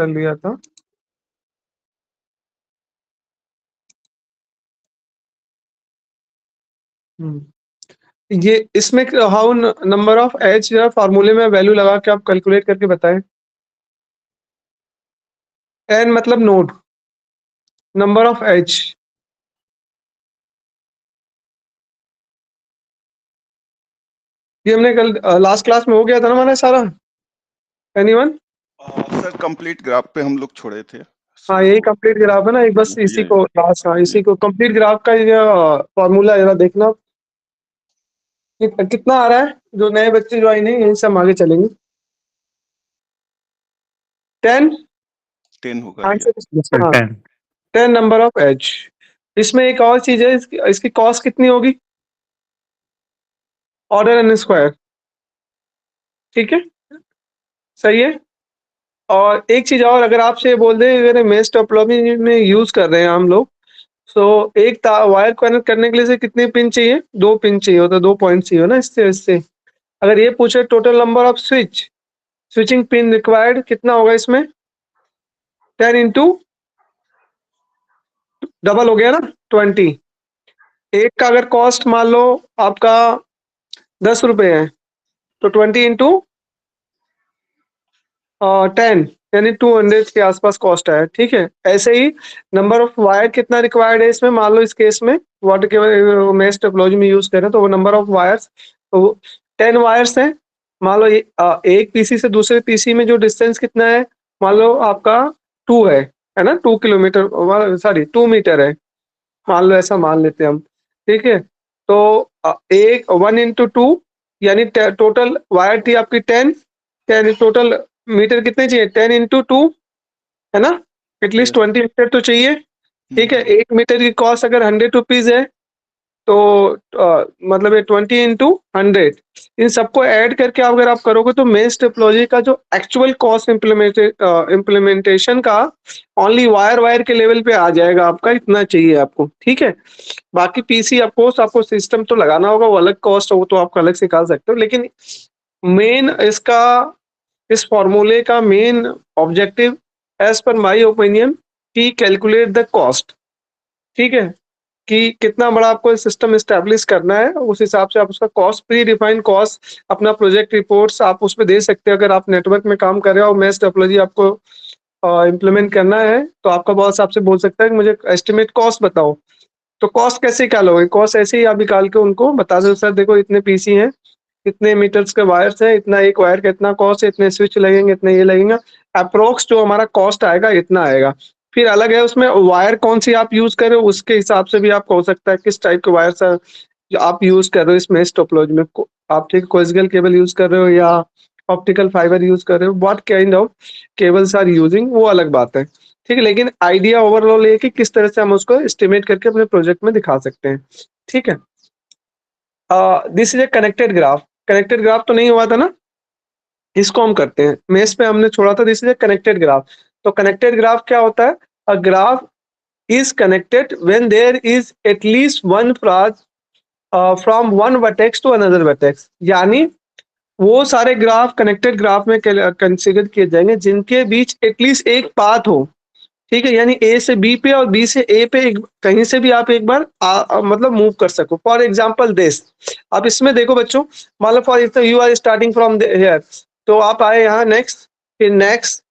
कर लिया था। ये इसमें हाउ नंबर ऑफ एच फार्मूले में वैल्यू लगा के आप कैलकुलेट करके बताएं। एन मतलब नोड, नंबर ऑफ एच। ये हमने कल लास्ट क्लास में हो गया था ना हमारा सारा। एनीवन? सर कंप्लीट ग्राफ पे हम लोग छोड़े थे। हाँ यही कंप्लीट ग्राफ है ना, एक बस इसी को लास्ट, हाँ इसी को कंप्लीट ग्राफ का ये फॉर्मूला जरा देखना कितना आ रहा है। जो नए बच्चे ज्वाइन है यही सब आगे चलेंगे। 10 होगा ये। आंसर। हाँ 10 नंबर ऑफ एच। इसमें एक और चीज है, इसकी कॉस्ट कितनी होगी? Order n square. ठीक है, सही है। और एक चीज और, अगर आपसे बोल दें अगर मेश टोपोलॉजी में यूज कर रहे हैं हम लोग, तो एक वायर कनेक्ट करने के लिए से कितने पिन चाहिए? 2 पिन चाहिए होता है, 2 पॉइंट चाहिए ना इससे। अगर ये पूछे total number of switching pin required कितना होगा इसमें? 10 इंटू डबल हो गया ना 20। एक का अगर कॉस्ट मान लो आपका 10 रुपए है, तो 20 इंटू 10 यानी 200 के आसपास कॉस्ट है। ठीक है, ऐसे ही नंबर ऑफ वायर कितना रिक्वायर्ड है इसमें, मान लो इस केस में वाटर के मेश टोपोलॉजी में यूज करें तो वो नंबर ऑफ वायर्स, तो 10 वायर्स हैं। मान लो एक पीसी से दूसरे पीसी में जो डिस्टेंस कितना है, मान लो आपका 2 है ना, 2 किलोमीटर, सॉरी 2 मीटर है, मान लो ऐसा मान लेते हैं हम। ठीक है, तो एक 1 इंटू 2 यानी टोटल वायर थी आपकी 10 टोटल मीटर कितने चाहिए? 10 इंटू 2 है ना, एटलीस्ट 20 मीटर तो चाहिए। ठीक है, 1 मीटर की कॉस्ट अगर 100 रुपीज है, तो मतलब ये 20 इंटू 100, इन सबको ऐड करके अगर आप करोगे तो मेश टोपोलॉजी का जो एक्चुअल कॉस्ट इम्प्लीमेंटेशन का ओनली वायर के लेवल पे आ जाएगा आपका, इतना चाहिए आपको। ठीक है, बाकी पीसी ऑफकोर्स आपको सिस्टम तो लगाना होगा, वो अलग कॉस्ट हो तो आप अलग से निकाल सकते हो, लेकिन मेन इसका, इस फॉर्मूले का main objective as per my opinion कि कैलकुलेट द कॉस्ट। ठीक है, कि कितना बड़ा आपको सिस्टम एस्टेब्लिश करना है, उस हिसाब से आप उसका कॉस्ट, प्री डिफाइंड कॉस्ट, अपना प्रोजेक्ट रिपोर्ट्स आप उसमें दे सकते हैं। अगर आप नेटवर्क में काम कर रहे हो और मेश टोपोलॉजी आपको इम्प्लीमेंट करना है, तो आपका बॉस आपसे बोल सकता है कि मुझे एस्टिमेट कॉस्ट बताओ। तो कॉस्ट कैसे निकालोगे? कॉस्ट ऐसे ही आप निकाल के उनको बता दो, सर देखो इतने पीसी हैं, इतने मीटर्स के वायर्स है, इतना एक वायर का इतना कॉस्ट है, इतने स्विच लगेंगे, इतने ये लगेंगे, अप्रोक्स जो हमारा कॉस्ट आएगा इतना आएगा। फिर अलग है उसमें वायर कौन सी आप यूज कर रहे हो, उसके हिसाब से भी आपको हो सकता है किस टाइप के वायर जो आप यूज कर रहे हो इस मेश टोपोलॉजी में। आप ठीक कोएक्सियल केबल यूज कर रहे हो या ऑप्टिकल फाइबर यूज कर रहे हो, what kind of cables are using, वो अलग बात है। ठीक है, लेकिन आइडिया ओवरऑल ये कि किस तरह से हम उसको एस्टिमेट करके अपने प्रोजेक्ट में दिखा सकते हैं। ठीक है, this is a connected graph. Connected graph तो नहीं हुआ था ना, इसको हम करते हैं, मेश पे हमने छोड़ा था, this is a connected graph. तो कनेक्टेड ग्राफ क्या होता है? A graph is connected when there is at least one path from one vertex to another vertex, यानी वो सारे ग्राफ कनेक्टेड ग्राफ में कंसीडर किए जाएंगे जिनके बीच एटलीस्ट एक पाथ हो। ठीक है, यानी ए से बी पे और बी से ए पे कहीं से भी आप एक बार मतलब मूव कर सको। फॉर एग्जाम्पल दिस, अब इसमें देखो बच्चों, मान लो for you are starting from here, तो आप आए यहाँ, नेक्स्ट, फिर नेक्स्ट,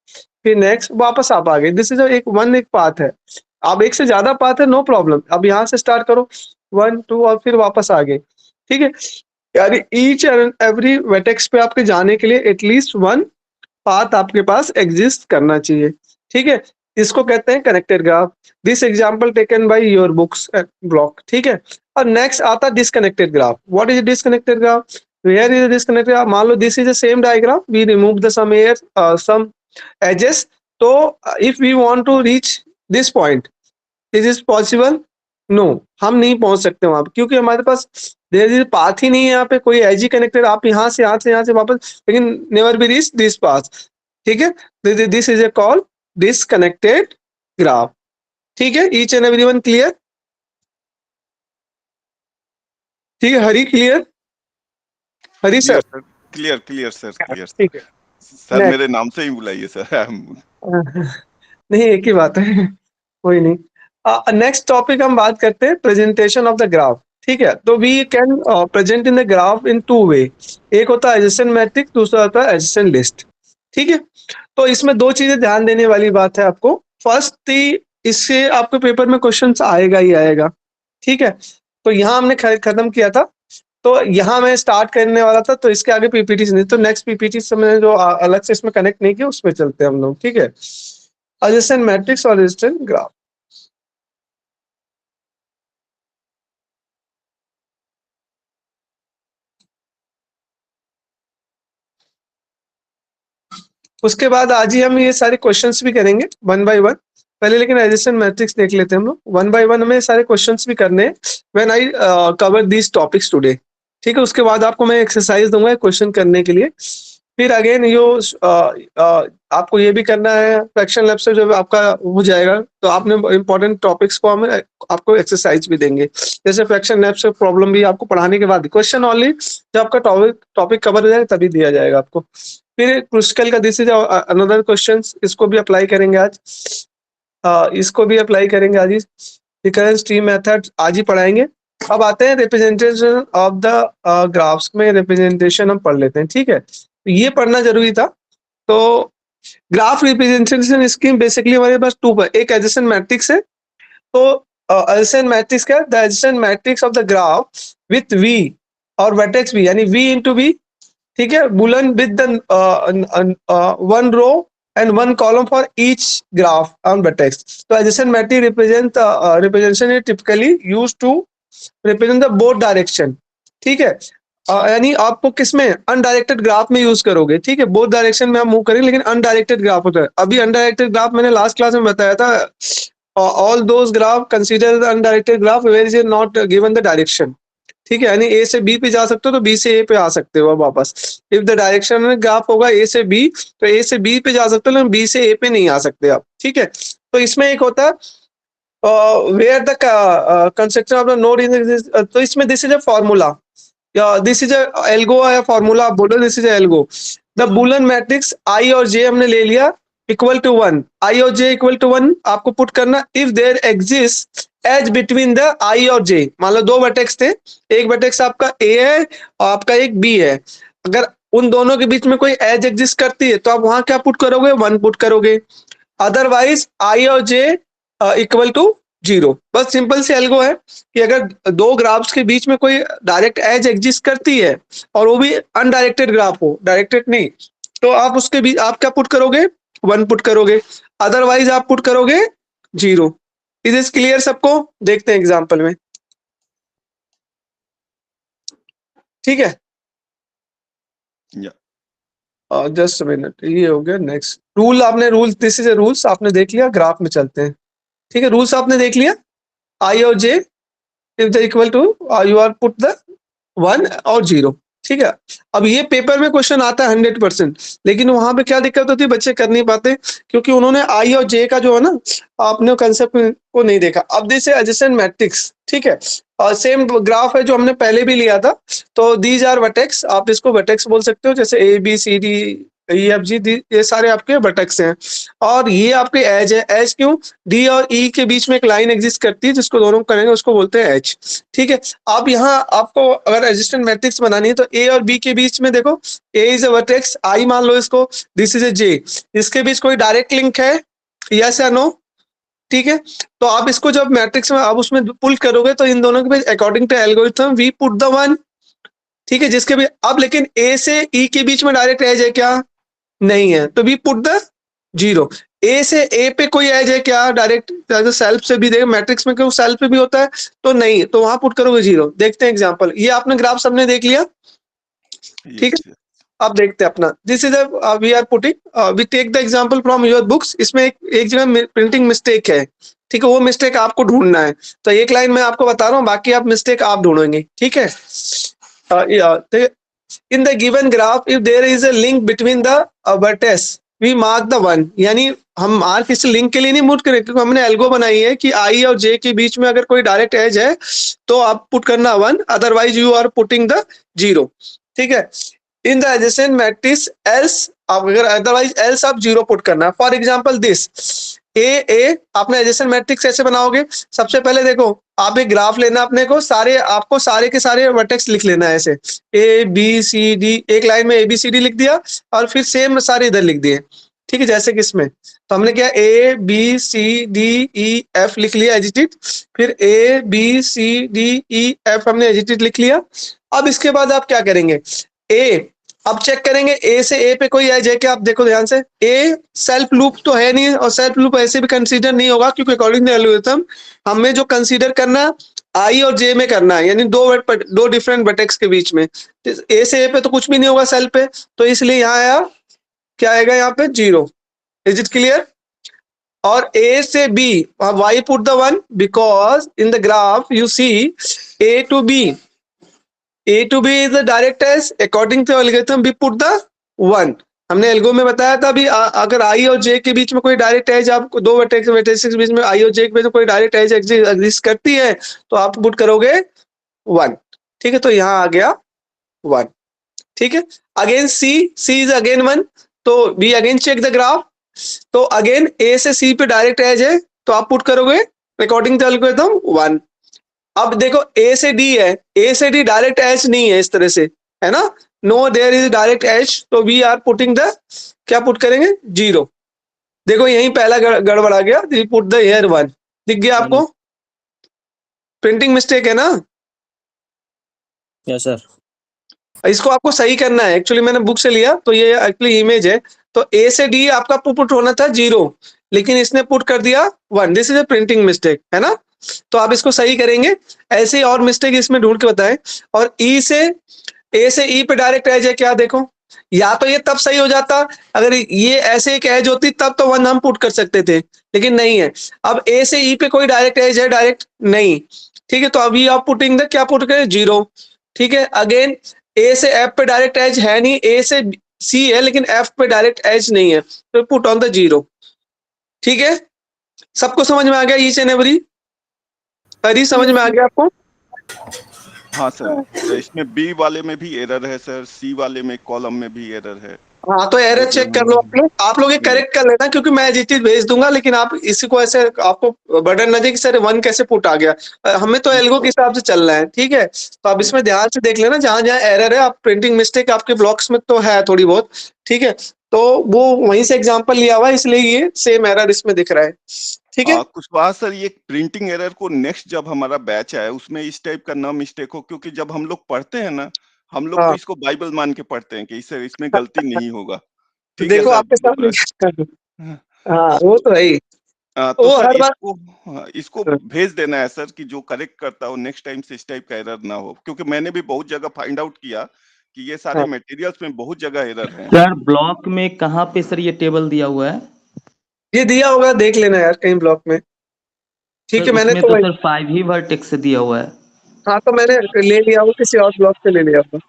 फिर नेक्स्ट, वापस आप आ गए। दिस इज एक पाथ है। अब एक से ज्यादा पाथ है, नो प्रॉब्लम, अब यहाँ से स्टार्ट करो 1 2 और फिर वापस आ गए। ठीक है, यानी ईच एंड एवरी वर्टेक्स पे आपके जाने के लिए एटलीस्ट वन पाथ आपके पास एग्जिस्ट करना चाहिए। ठीक है, इसको कहते हैं connected graph. This example taken by your books block. ठीक है, और नेक्स्ट आता disconnected graph. What is disconnected graph? Where is disconnected graph? मान लो this is the same diagram, we remove the some air some edges, तो if we want to reach this point, is is possible? No, हम नहीं पहुंच सकते वहां पे, क्योंकि हमारे पास देयर इज पाथ ही नहीं है यहाँ पे, कोई एज ही कनेक्टेड, आप यहाँ से वापस, लेकिन never be reach this path. ठीक है, this is a call disconnected graph. ठीक है, ईच एंड एवरीवन क्लियर? ठीक है, Hari clear? Hari sir clear sir, clear sir, clear ठीक है, सर, नेक्स्ट। मेरे नाम से ही बुलाइए सर। नहीं, एक ही बात है। कोई नहीं। नेक्स्ट टॉपिक हम बात करते हैं प्रेजेंटेशन ऑफ द ग्राफ। ठीक है, तो we can present in the graph in two way. एक होता है एडजेसेंट मैट्रिक्स, दूसरा होता है एडजेसेंट लिस्ट। ठीक है, तो इसमें दो चीजें ध्यान देने वाली बात है आपको। फर्स्ट थी, इससे आपके पेपर में क्वेश्चन आएगा ही आएगा। ठीक है, तो यहाँ हमने खत्म किया था, तो यहाँ मैं स्टार्ट करने वाला था, तो इसके आगे पीपीटी नहीं, तो नेक्स्ट पीपीटी से मैंने जो अलग से इसमें कनेक्ट नहीं किया, उसमें चलते हैं हम लोग। ठीक है, एडजेसेंट मैट्रिक्स और एडजेसेंट ग्राफ। उसके बाद आज ही हम ये सारे क्वेश्चंस भी करेंगे वन बाय वन। पहले लेकिन एडिशन मैट्रिक्स देख लेते हैं हम लोग। वन बाय वन हमें सारे क्वेश्चंस भी करने हैं when I cover these topics today. ठीक है, उसके बाद आपको मैं एक्सरसाइज दूंगा क्वेश्चन करने के लिए। फिर अगेन आपको ये भी करना है, फ्रैक्शन लैब से जब आपका हो जाएगा तो आपने इंपॉर्टेंट टॉपिक्स को हमें आपको एक्सरसाइज भी देंगे। जैसे फ्रैक्शन लैब से प्रॉब्लम भी आपको पढ़ाने के बाद क्वेश्चन ऑनली जब आपका टॉपिक कवर हो जाएगा तभी दिया जाएगा आपको। फिर क्रुस्कल का दिस इज अनदर क्वेश्चन, इसको भी अप्लाई करेंगे आज। इसको भी अप्लाई करेंगे आज ही। रिकरेंस ट्री मेथड आज ही पढ़ाएंगे। अब आते हैं रिप्रेजेंटेशन ऑफ द ग्राफ्स में। रिप्रेजेंटेशन हम पढ़ लेते हैं। ठीक है, तो ये पढ़ना जरूरी था। तो ग्राफ रिप्रेजेंटेशन स्कीम बेसिकली हमारे पास टू पर, एक एडजेसेंट मैट्रिक्स है। तो एडजेसेंट मैट्रिक्स क्या है? The adjacent matrix of the graph with V और वर्टेक्स वी, यानी वी इंटू वी। ठीक है, boolean with the one row and one column for each graph on vertex. So adjacent matrix representation is typically used to represent the both direction. ठीक है, यानी आपको किसमें undirected graph में use करोगे। ठीक है, बोथ डायरेक्शन में हम मूव करेंगे, लेकिन अनडायरेक्टेड ग्राफ होता है। अभी अनडायरेक्टेड ग्राफ मैंने लास्ट क्लास में बताया था, all those graph consider the undirected graph where is not given the direction. ठीक है, यानी ए से बी पे जा सकते हो तो बी से ए पे आ सकते हो वापस। इफ द डायरेक्शन में ग्राफ होगा ए से बी, तो ए से बी पे जा सकते हो, लेकिन बी से ए पे नहीं आ सकते आप। ठीक है, तो इसमें एक होता है where the construction of the node in, तो इसमें this is a formula, this is a algo या फॉर्मूला आप बोलो, this is a algo. The boolean matrix I और जे हमने ले लिया इक्वल टू 1, आई और जे इक्वल टू 1 आपको पुट करना। If there exist edge between the I और जे, मान लो दो वर्टेक्स थे, एक वर्टेक्स आपका ए है और आपका एक बी है। अगर उन दोनों के बीच में कोई एज एग्जिस्ट करती है तो आप वहां क्या पुट करोगे? 1 पुट करोगे। अदरवाइज आई और जे इक्वल टू 0। बस सिंपल सी एल्गो है कि अगर दो ग्राफ्स के बीच में कोई डायरेक्ट एज एग्जिस्ट करती है और वो भी अनडायरेक्टेड ग्राफ हो, डायरेक्टेड नहीं, तो आप उसके बीच आप क्या पुट करोगे? 1 पुट करोगे। अदरवाइज आप पुट करोगे 0। इज इज क्लियर सबको? देखते हैं एग्जाम्पल में। ठीक है, जस्ट मिनट, ये हो गया। नेक्स्ट रूल, आपने rule, this is A rules आपने देख लिया। ग्राफ में चलते हैं। ठीक है, रूल्स आपने देख लिया। आई और J if the equal to you are put the 1 और 0। ठीक है, अब ये पेपर में क्वेश्चन आता है 100%, लेकिन वहां पे क्या दिक्कत होती है, बच्चे कर नहीं पाते क्योंकि उन्होंने आई और जे का जो है ना, आपने कंसेप्ट को नहीं देखा। अब दिस एडजेसेंट मैट्रिक्स, ठीक है, और सेम ग्राफ है जो हमने पहले भी लिया था। तो दीज आर वर्टेक्स, आप इसको वर्टेक्स बोल सकते हो, जैसे A B C D E F G, ये सारे आपके वर्टेक्स हैं। और ये आपके एज है। एज क्यों? डी और ई के बीच में एक लाइन एग्जिस्ट करती है, जिसको दोनों करेंगे उसको बोलते हैं एच। ठीक है, अब यहाँ आपको अगर एडजेसेंट मैट्रिक्स बनानी है तो ए और बी के बीच में देखो, ए इज अ वर्टेक्स, आई मान लो इसको, दिस इज ए जे, इसके बीच कोई डायरेक्ट लिंक है? यस या नो? ठीक है, तो आप इसको जब मैट्रिक्स में आप उसमें पुल करोगे तो इन दोनों के बीच according to algorithm we put the 1। ठीक है, जिसके भी अब लेकिन ए से ई के बीच में डायरेक्ट एज है क्या? नहीं है, तो वी पुट द 0। ए से ए पे कोई एज है क्या डायरेक्ट? सेल्फ से भी देखो, मैट्रिक्स में क्यों सेल्फ पे भी होता है, तो नहीं, तो वहां पुट करोगे 0। देखते हैं एग्जांपल। ये आपने ग्राफ सबने देख लिया? ठीक है, अब देखते हैं अपना। This is we are putting, we take the example from your books. इसमें एक जगह प्रिंटिंग मिस्टेक है। ठीक है, वो मिस्टेक आपको ढूंढना है। तो एक लाइन में आपको बता रहा हूँ, बाकी आप मिस्टेक आप ढूंढेंगे। ठीक है, in the given graph if there is a link between the vertex we mark the 1, यानी हम मार्क इस लिंक के लिए नहीं मूव करें, क्योंकि हमने एल्गो बनाई है कि आई और जे के बीच में अगर कोई डायरेक्ट एज है तो आप पुट करना 1, otherwise you are putting the 0। ठीक है, in the adjacent matrix else, आप अगर अदरवाइज एल्स आप 0 पुट करना है। फॉर एग्जांपल दिस ए आपने एडजेसेंट मैट्रिक्स ऐसे बनाओगे, सबसे पहले देखो आप एक ग्राफ लेना अपने को, आपको सारे के सारे वर्टेक्स लिख लेना है ऐसे ए बी सी डी, एक लाइन में ए बी सी डी लिख दिया और फिर सेम सारे इधर लिख दिए, ठीक है, जैसे कि इसमें तो हमने क्या A B C D E F लिख लिया एज इट इज, फिर A B C D E F हमने एज इट इज लिख लिया। अब इसके बाद आप क्या करेंगे, ए अब चेक करेंगे ए से ए पे कोई एज है क्या, आप देखो ध्यान से, ए सेल्फ लूप तो है नहीं और सेल्फ लूप ऐसे भी कंसीडर नहीं होगा क्योंकि अकॉर्डिंग टू एल्गोरिथम हमें जो कंसीडर करना आई और जे में करना है, यानी दो डिफरेंट वर्टेक्स के बीच में। ए से ए पे तो कुछ भी नहीं होगा सेल्फ पे, तो इसलिए यहाँ आया क्या आएगा यहाँ पे 0। Is it clear? और ए से B, why put the 1 because in the graph you see A to B, A to B is the direct edge. According to algorithm, we put the 1. हमने एल्गो में बताया था अभी अगर I और J के बीच में कोई डायरेक्ट एज, आपको दो वर्टेक्स के बीच में I और J के बीच में कोई डायरेक्ट एज एग्जिस्ट करती है तो आप पुट करोगे 1, ठीक है, तो यहाँ आ गया 1, ठीक है। अगेन C इज अगेन 1, तो we again check the graph, तो अगेन A से C पे डायरेक्ट एज है तो आप पुट करोगे अकॉर्डिंग टू एल्गोरिथम 1। अब देखो ए से डी है, ए से डी डायरेक्ट एज नहीं है इस तरह से, है ना, no there is direct edge, तो वी आर पुटिंग द, क्या पुट करेंगे 0। देखो यही पहला गड़बड़ आ गया, पुट द हियर 1, दिख गया आपको, प्रिंटिंग मिस्टेक है ना? Yes sir. इसको आपको सही करना है, एक्चुअली मैंने बुक से लिया तो ये एक्चुअली इमेज है, तो ए से डी आपका पुट होना था 0 लेकिन इसने पुट कर दिया 1, this is A printing mistake, है ना, तो आप इसको सही करेंगे। ऐसे ही और मिस्टेक इसमें ढूंढ के बताएं। और ई से ए से ई पे डायरेक्ट एज है क्या, देखो या तो ये तब सही हो जाता अगर ये ऐसे एक एज होती तब तो 1 हम पुट कर सकते थे, लेकिन नहीं है। अब ए से ई पे कोई डायरेक्ट एज है, डायरेक्ट नहीं, ठीक है, तो अभी आप पुटिंग द, क्या पुट करें 0, ठीक है। अगेन ए से एफ पे डायरेक्ट एज है नहीं, ए से सी है लेकिन एफ पे डायरेक्ट एज नहीं है, तो पुट ऑन द 0, ठीक है। सबको समझ में आ गया ईच एंड एवरी? हरी समझ में आ गया आपको? हाँ सर, तो इसमें बी वाले में भी एरर है सर, सी वाले में कॉलम में भी एरर है। हाँ तो एरर चेक कर लो आप लोग ये करेक्ट कर लेना क्योंकि मैं जी चीज भेज दूंगा, लेकिन आप इसी को ऐसे आपको बर्डन न दे कि सर 1 कैसे पुट आ गया, हमें तो एल्गो के हिसाब से चलना है, ठीक है। तो आप इसमें ध्यान से देख लेना जहां जहां एरर है, आप प्रिंटिंग मिस्टेक आपके ब्लॉक्स में तो है थोड़ी बहुत, ठीक है, तो वो वहीं से एग्जाम्पल लिया हुआ है इसलिए ये सेम एरर इसमें दिख रहा है, ठीक है। कुशवाहा सर, ये प्रिंटिंग एरर को नेक्स्ट जब हमारा बैच आए उसमें इस टाइप का ना मिस्टेक हो, क्योंकि जब हम लोग पढ़ते हैं ना, हम लोग हाँ। तो इसको बाइबल मान के पढ़ते हैं कि सर इसमें गलती नहीं होगा, ठीक देखो है आपके साथ हाँ वो तो है ही, तो वो सर हर बार इसको भेज देना है सर कि जो करेक्ट करता हो नेक्स्ट टाइम से इस टाइप का एरर ना हो, क्योंकि मैंने भी बहुत जगह फाइंड आउट किया कि ये सारे मटेरियल्स में बहुत जगह एरर है। सर ब्लॉक में कहाँ पे सर ये टेबल दिया हुआ है? ये दिया होगा, देख लेना यार कहीं ब्लॉक में, ठीक है। मैंने तो सर 5 ही वर्टेक्स से दिया हुआ है। हाँ तो मैंने ले लिया वो किसी और ब्लॉक से ले लिया था।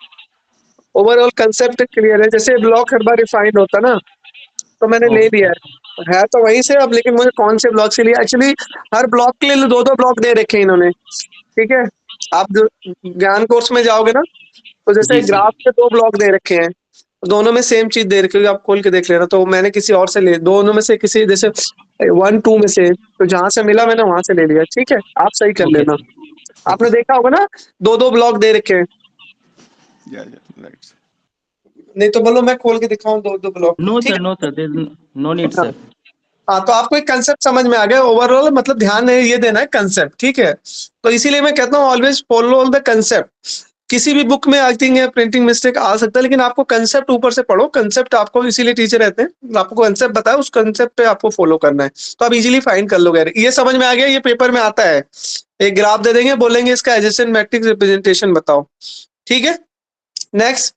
ओवरऑल कंसेप्ट क्लियर है, जैसे ब्लॉक हर बार रिफाइंड होता ना, तो मैंने ले लिया है तो वहीं से। अब लेकिन मुझे कौन से ब्लॉक से लिया, एक्चुअली हर ब्लॉक के लिए 2-2 ब्लॉक दे रखे हैं इन्होंने, ठीक है। आप जो ज्ञान कोर्स में जाओगे ना तो जैसे ग्राफ के 2 ब्लॉक दे रखे हैं, दोनों में सेम चीज दे रखी है, आप खोल के देख लेना। तो मैंने किसी और से ले, दोनों में से किसी, जैसे 1-2 में से, तो जहां से मिला मैंने वहां से ले लिया, ठीक है। आप सही कर लेना। आपने देखा होगा ना 2-2 ब्लॉक दे रखे हैं, नहीं तो बोलो मैं खोल के दिखाऊं 2-2 block? No sir, no sir, no need sir. हाँ तो आपको एक कंसेप्ट समझ में आ गया ओवरऑल, मतलब ध्यान ये देना है कंसेप्ट, ठीक है। तो इसीलिए मैं कहता हूँ always follow all the concept. किसी भी बुक में आई थिंक प्रिंटिंग मिस्टेक आ सकता है, लेकिन आपको कंसेप्ट ऊपर से पढ़ो, कंसेप्ट आपको इसीलिए टीचर रहते हैं, आपको कंसेप्ट बताया उस कंसेप्ट पे आपको फॉलो करना है, तो आप इजीली फाइंड कर लोगे। ये समझ में आ गया, ये पेपर में आता है, एक ग्राफ दे देंगे, बोलेंगे इसका एडजेसेंट मैट्रिक्स रिप्रेजेंटेशन बताओ, ठीक है। नेक्स्ट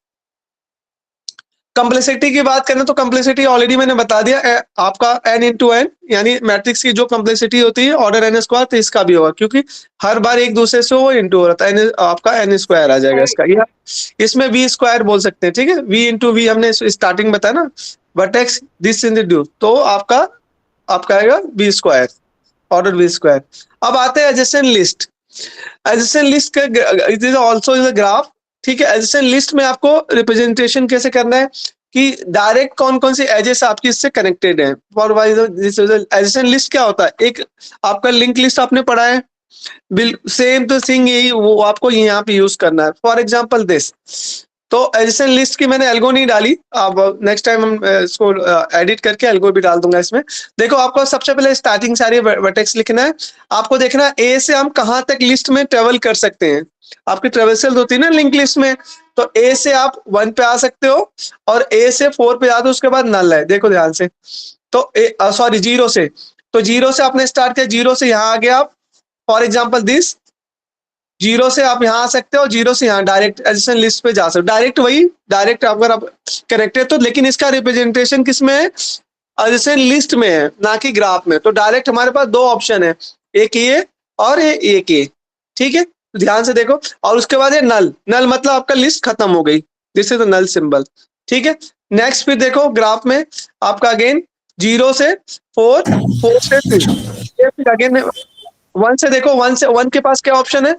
कंप्लेक्सिटी की बात करें तो कंप्लेक्सिटी ऑलरेडी मैंने बता दिया, आपका n इंटू एन, यानी मैट्रिक्स की जो कंप्लेक्सिटी होती है ऑर्डर n स्क्वायर, तो इसका भी होगा क्योंकि हर बार एक दूसरे से वो इंटू हो रहा है, आपका n स्क्वायर आ जाएगा इसका, या इसमें v स्क्वायर बोल सकते हैं, ठीक है। v इंटू वी हमने स्टार्टिंग बताया ना, वर्टेक्स दिस इन द तो आपका आएगा v square, order v square. अब आते हैं एडजेसेंट लिस्ट। एडजेसेंट लिस्ट का it is also is a graph, ठीक है। एडजेसेंट लिस्ट में आपको रिप्रेजेंटेशन कैसे करना है कि डायरेक्ट कौन कौन सी एजेस आपकी इससे कनेक्टेड है। फॉर एडजेसेंट लिस्ट क्या होता है, एक आपका लिंक लिस्ट आपने पढ़ा है, सेम तो थिंग यही वो आपको यहाँ पे यूज करना है। फॉर एग्जांपल दिस, तो एडिशन लिस्ट की मैंने एल्गो नहीं डाली, अब नेक्स्ट टाइम हम इसको एडिट करके एल्गो भी डाल दूंगा इसमें। देखो आपको सबसे पहले स्टार्टिंग सारी वर्टेक्स लिखना है, आपको देखना है ए से हम कहाँ तक लिस्ट में ट्रेवल कर सकते हैं। आपकी ट्रेवल्सल होती है ना लिंक लिस्ट में, तो ए से आप 1 पे आ सकते हो और ए से 4 पे जाते हो, उसके बाद नल है। देखो ध्यान से, तो सॉरी 0 से, तो 0 से आपने स्टार्ट किया, 0 से यहाँ आ गया आप। फॉर एग्जाम्पल दिस, 0 से आप यहाँ आ सकते हो, 0 से यहाँ डायरेक्ट एडिशन लिस्ट पे जा सकते हो। डायरेक्ट वही डायरेक्ट अगर आप कनेक्टेड तो, लेकिन इसका रिप्रेजेंटेशन किस में है, एडिशन लिस्ट में है, ना कि ग्राफ में। तो डायरेक्ट हमारे पास 2 ऑप्शन है, एक ये और एक ये। ठीक है, ध्यान से देखो। और उसके बाद है नल, नल मतलब आपका लिस्ट खत्म हो गई, this is the null symbol. ठीक है, नेक्स्ट फिर देखो ग्राफ में आपका अगेन 0 से 4, 4 से 3, फिर अगेन 1 से देखो, 1 से 1 के पास क्या ऑप्शन है,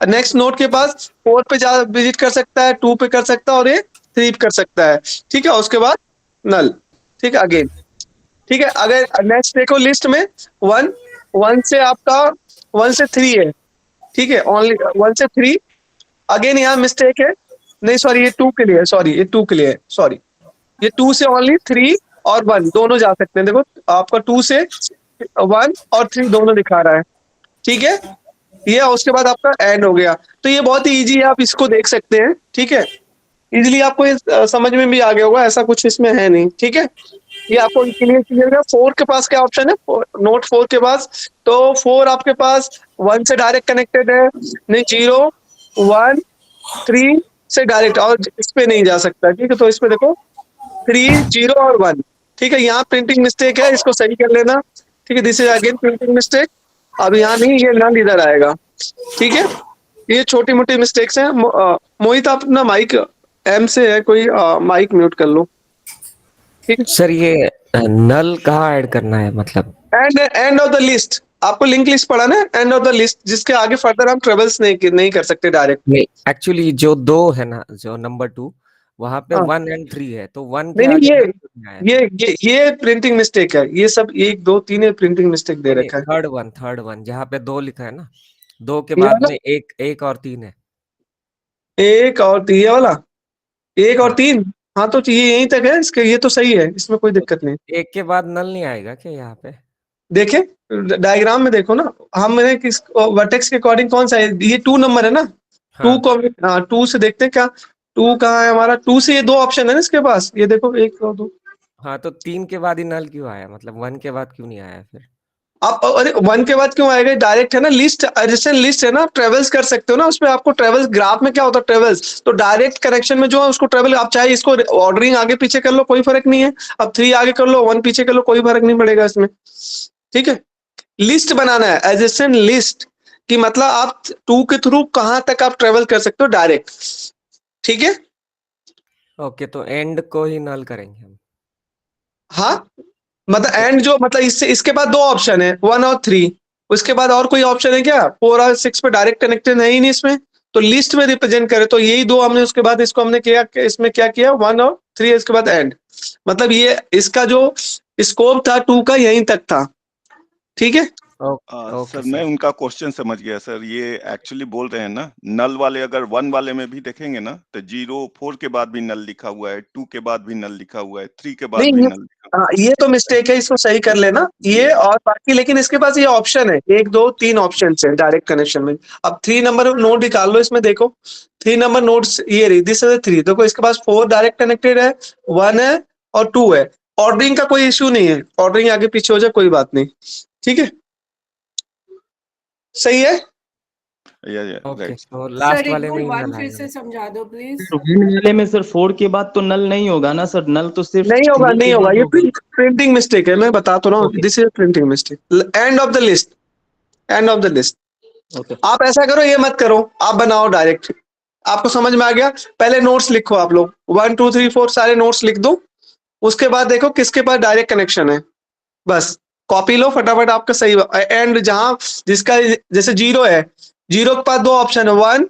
नेक्स्ट नोड के पास 4 पे जा विजिट कर सकता है, 2 पे कर सकता है और ये 3 पे कर सकता है। ठीक है, उसके बाद नल। ठीक है, अगेन ठीक है। अगर नेक्स्ट देखो लिस्ट में 1 से आपका 1 से 3 है। ठीक है, ओनली 1 से 3। अगेन यहाँ मिस्टेक है, नहीं सॉरी ये 2 के लिए है, सॉरी ये 2 के लिए है, सॉरी ये 2 से ओनली 3 और 1 दोनों जा सकते हैं। देखो आपका 2 से 1 और 3 दोनों दिखा रहा है। ठीक है, ये उसके बाद आपका एंड हो गया। तो ये बहुत ही इजी है, आप इसको देख सकते हैं। ठीक है, इजीली आपको ये समझ में भी आ गया होगा, ऐसा कुछ इसमें है नहीं। ठीक है, ये आपको क्लियर 4 के पास क्या ऑप्शन है, नोट 4 के पास, तो 4 आपके पास 1 से डायरेक्ट कनेक्टेड है, नहीं 0, 1, 3 से डायरेक्ट, और इस पे नहीं जा सकता। ठीक है, तो इस पे देखो 3, 0 और 1। ठीक है, यहाँ प्रिंटिंग मिस्टेक है, इसको सही कर लेना। ठीक है, this is again printing mistake, अब यहाँ नहीं, ये नल इधर आएगा। ठीक है, ये छोटी मोटी मिस्टेक्स हैं। मोहित आप अपना माइक एम से है कोई, माइक म्यूट कर लो। ठीक है सर, ये नल कहाँ ऐड करना है मतलब? एंड ऑफ द लिस्ट, आपको लिंक लिस्ट पढ़ा ना, एंड ऑफ द लिस्ट, जिसके आगे फर्दर हम ट्रेवल्स नहीं कर सकते डायरेक्ट। नहीं, एक्चुअली जो 2 है ना, जो नंबर 2 वहां पे हाँ। 1 और 3 है, तो 1 के नहीं आगे ये प्रिंटिंग मिस्टेक है, ये सब 1, 2, 3 प्रिंटिंग मिस्टेक दे रखा है। थर्ड वन जहाँ पे 2 लिखा है ना, 2 के ये बाद वाला? में एक और 3 है। 1 और 3 ये वाला, 1 और हाँ। 3, हाँ तो ये यहीं तक है इसके, ये तो सही है, इसमें कोई दिक्कत नहीं। 1 के बाद नल नहीं आएगा क्या यहाँ पे? देखे डायग्राम में देखो ना, हमने किस वर्टेक्स के अकॉर्डिंग कौन सा है, ये 2 नंबर है ना, 2 हाँ, को 2 से देखते हैं क्या, 2 कहाँ है हमारा, 2 से ये 2 ऑप्शन है ना इसके पास, ये देखो 1 और 2। हाँ, तो 3 के बाद ही नल क्यों आया, मतलब 1 के बाद क्यों नहीं आया फिर? आप अरे 1 के बाद क्यों आएगा, डायरेक्ट है ना, लिस्ट एडिशन लिस्ट है ना, आप ट्रेवल्स कर सकते हो ना उसमें। आपको ट्रेवल्स ग्राफ में क्या होता है, ट्रेवल्स तो डायरेक्ट कनेक्शन में जो है उसको ट्रेवल, आप चाहे इसको ऑर्डरिंग आगे पीछे कर लो, कोई फर्क नहीं है। अब 3 आगे कर लो, 1 पीछे कर लो, कोई फर्क नहीं पड़ेगा इसमें। ठीक है, लिस्ट बनाना है, एडिशन लिस्ट की मतलब आप 2 के थ्रू कहां तक आप ट्रेवल कर सकते हो डायरेक्ट। ठीक है, ओके, तो एंड को ही नल करेंगे हम। हाँ मतलब एंड जो मतलब इससे इसके बाद 2 ऑप्शन है, 1 और 3, उसके बाद और कोई ऑप्शन है क्या, 4 और 6 पे डायरेक्ट कनेक्टेड है ही नहीं इसमें, तो लिस्ट में रिप्रेजेंट करे तो यही 2 हमने, उसके बाद इसको हमने किया, इसमें क्या किया 1 और 3, इसके बाद एंड, मतलब ये इसका जो स्कोप था 2 का यहीं तक था। ठीक है, सर मैं उनका क्वेश्चन समझ गया सर। ये एक्चुअली बोल रहे हैं ना, नल वाले अगर 1 वाले में भी देखेंगे ना, तो 0, 4 के बाद भी नल लिखा हुआ है, 2 के बाद भी नल लिखा हुआ है, 3 के बाद नहीं भी नल लिखा हुआ ये तो मिस्टेक है, इसको सही कर लेना ये और बाकी, लेकिन इसके पास ये ऑप्शन है 1, 2, 3 ऑप्शन है डायरेक्ट कनेक्शन में। अब 3 नंबर नोड निकाल लो, इसमें देखो 3 नंबर नोड्स ये रही, दिस इज 3, देखो इसके पास 4 डायरेक्ट कनेक्टेड है, 1 है और 2 है। ऑर्डरिंग का कोई इश्यू नहीं है, ऑर्डरिंग आगे पीछे हो जाए कोई बात नहीं। ठीक है, सही है। Okay, right. तो लास्ट सर वाले में ही 1 नल फिर आएगा। से समझा दो प्लीज। वन वाले में सर 4 के बाद तो नल नहीं होगा ना सर, नल तो सिर्फ नहीं होगा 3 नहीं के होगा, बाद ये होगा। प्रिंटिंग मिस्टेक है, मैं बता तो रहा हूँ, Okay. This is printing mistake, end of the list, end of the list. Okay, आप ऐसा करो, ये मत करो, आप बनाओ डायरेक्ट। आपको समझ में आ गया, पहले नोट्स लिखो आप लोग, 1, 2, 3, 4 सारे नोट्स लिख दो, उसके बाद देखो किसके पास डायरेक्ट कनेक्शन है, बस कॉपी लो फटाफट, आपका सही एंड जहां जिसका जैसे 0 है, 0 के पास 2 ऑप्शन है, 1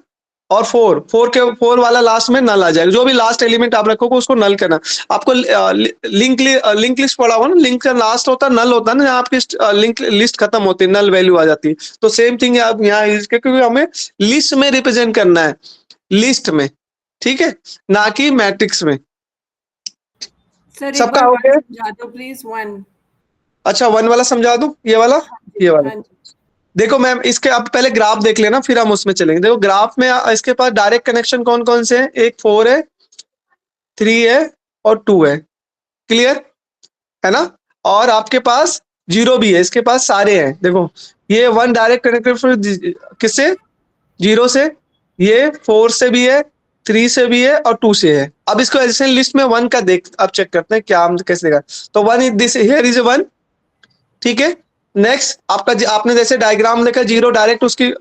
और 4 वाला लास्ट में नल आ जाएगा। जो भी लास्ट एलिमेंट आप रखोगे उसको नल करना। आपको लिंक लिस्ट पढ़ा होगा ना, लिंक का लास्ट होता है नल होता है ना, जहाँ आपकी लिंक लिस्ट खत्म होती है, नल वैल्यू आ जाती है। तो सेम थिंग आप यहाँ यूज करके, क्योंकि हमें लिस्ट में रिप्रेजेंट करना है, लिस्ट में, ठीक है, ना कि मैट्रिक्स में। सर एक सबका बार हो वन गया? समझा दो प्लीज, वन। अच्छा 1 वाला समझा दूं, ये वाला, ये वाला। हाँ जी। देखो मैम, इसके अब पहले ग्राफ देख लेना, फिर हम उसमें चलेंगे। देखो ग्राफ में इसके पास डायरेक्ट कनेक्शन कौन कौन से हैं? एक 4 है, 3 है और 2 है। क्लियर है ना? और आपके पास 0 भी है, इसके पास सारे हैं। देखो ये 1 डायरेक्ट कनेक्टेड किससे? 0 से। ये 4 से भी है, 3 से भी है और 2 से है। अब इसको एडिशनल लिस्ट में 1 का देख, अब चेक करते हैं क्या हम कैसे देखा। तो 1 इज दिस, हियर इज 1, ठीक है। नेक्स्ट आपका आपने जैसे डायग्राम देखा, 0 डायरेक्ट उसकी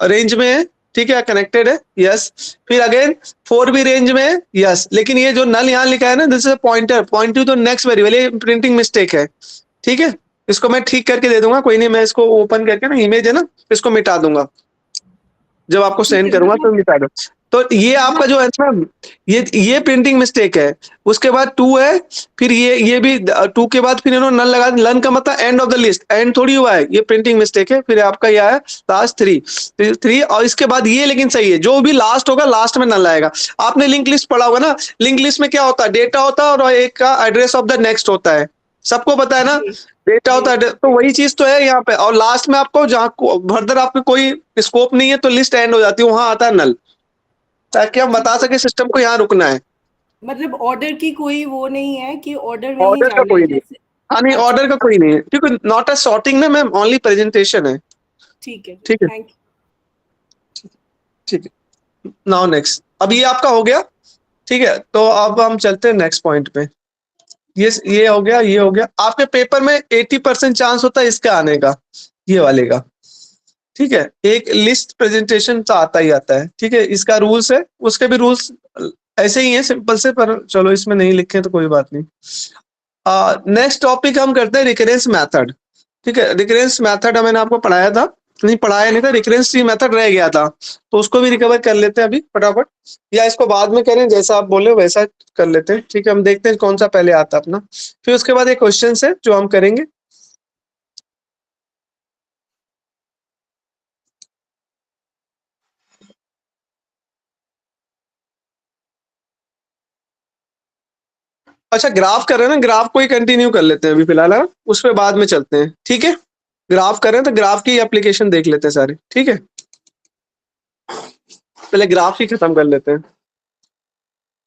रेंज में है, ठीक है, कनेक्टेड है, यस। फिर अगेन 4 भी रेंज में है, यस। लेकिन ये जो नल यहाँ लिखा है ना, this is pointer, pointing to next variable, ये प्रिंटिंग मिस्टेक है, ठीक है। इसको मैं ठीक करके दे दूंगा, कोई नहीं, मैं इसको ओपन करके ना, इमेज है ना, इसको मिटा दूंगा, जब आपको सेंड करूंगा तो मिटा दो। तो ये आपका जो है ना, ये प्रिंटिंग मिस्टेक है। उसके बाद 2 है, फिर ये भी 2 के बाद फिर इन्होंने नल लगा, लन का मतलब end of the list, and थोड़ी हुआ है, ये प्रिंटिंग मिस्टेक है। फिर आपका यह है लास्ट 3 और इसके बाद ये, लेकिन सही है, जो भी लास्ट होगा लास्ट में नल आएगा। आपने लिंक लिस्ट पढ़ा होगा ना, लिंक लिस्ट में क्या होता है? डेटा होता है और एक का एड्रेस ऑफ द नेक्स्ट होता है, सबको पता है ना, डेटा होता है। तो वही चीज तो है यहाँ पे। और लास्ट में आपको जहाँ फर्दर आपको कोई स्कोप नहीं है तो लिस्ट एंड हो जाती है, वहां आता है नल, ताकि हम बता सके सिस्टम को यहाँ रुकना है। मतलब ऑर्डर की कोई वो नहीं है कि ऑर्डर में ही ऑर्डर का जाना कोई है नहीं, जैसे? हाँ नहीं, अच्छा, ऑर्डर का कोई नहीं है, क्योंकि नॉट अ सॉर्टिंग ना मैम, ओनली प्रेजेंटेशन है। ठीक है, ठीक है, थैंक यू। ठीक है। नाउ नेक्स्ट, अब ये आपका हो गया, ठीक है। तो अब हम चलते हैं नेक्स्ट पॉइंट पे। ये हो गया, ये हो गया। आपके पेपर में 80% चांस होता है इसका आने का, ये वाले का, ठीक है। एक लिस्ट प्रेजेंटेशन तो आता ही आता है, ठीक है। इसका रूल्स है, उसके भी रूल्स ऐसे ही हैं, सिंपल से, पर चलो इसमें नहीं लिखे तो कोई बात नहीं। नेक्स्ट टॉपिक हम करते हैं रिकरेंस मेथड, ठीक है। रिकरेंस मेथड मैंने आपको पढ़ाया था, नहीं पढ़ाया नहीं था, रिकरेंस ट्री मेथड रह गया था, तो उसको भी रिकवर कर लेते हैं अभी फटाफट, या इसको बाद में करें, जैसा आप बोले वैसा कर लेते हैं, ठीक है। हम देखते हैं कौन सा पहले आता है अपना, फिर उसके बाद एक क्वेश्चन है जो हम करेंगे। अच्छा ग्राफ कर रहे हैं ना, ग्राफ को ही कंटिन्यू कर लेते हैं अभी फिलहाल, हाँ? उस पर बाद में चलते हैं, ठीक है। ग्राफ कर रहे हैं तो ग्राफ की एप्लीकेशन देख लेते हैं सारे, ठीक है। पहले ग्राफ ही खत्म कर लेते हैं।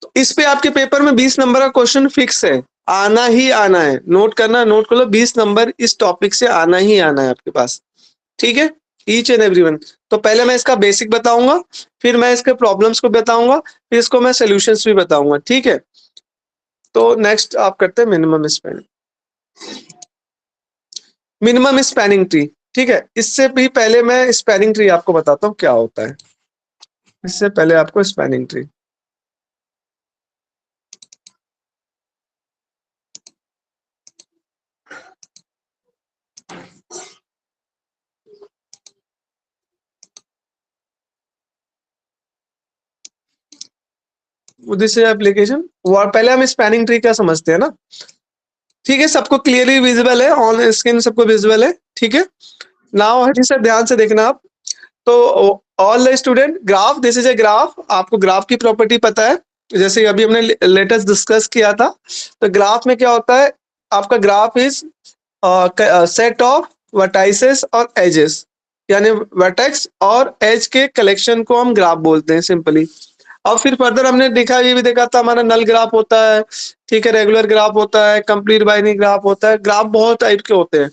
तो इस पे आपके पेपर में 20 नंबर का क्वेश्चन फिक्स है, आना ही आना है, नोट करना, नोट कर लो, 20 नंबर इस टॉपिक से आना ही आना है आपके पास, ठीक है, ईच एंड एवरीवन। तो पहले मैं इसका बेसिक बताऊंगा, फिर मैं इसके प्रॉब्लम्स को बताऊंगा, फिर इसको मैं सोल्यूशंस भी बताऊंगा, ठीक है। तो नेक्स्ट आप करते हैं minimum spanning, minimum spanning tree, ठीक है। इससे भी पहले मैं स्पैनिंग ट्री आपको बताता हूँ क्या होता है, इससे पहले आपको स्पैनिंग ट्री, दिस एप्लीकेशन, पहले हम स्पैनिंग ट्री क्या समझते हैं ना, ठीक है। सबको क्लियरली विजिबल है, ऑन स्क्रीन सबको विजिबल है, ठीक है। नाउ हटी से ध्यान से देखना आप। तो all the student, graph, this is a graph. आपको ग्राफ की प्रॉपर्टी पता है, जैसे अभी हमने लेटेस्ट डिस्कस किया था। तो ग्राफ में क्या होता है, आपका graph is set of vertices और एजेस, यानी वर्टेक्स और एज के कलेक्शन को हम ग्राफ बोलते हैं सिंपली। और फिर फर्दर हमने देखा, ये भी देखा था, हमारा नल ग्राफ होता है, ठीक है, रेगुलर ग्राफ होता है, कंप्लीट बाइनरी ग्राफ होता है। ग्राफ बहुत टाइप के होते हैं,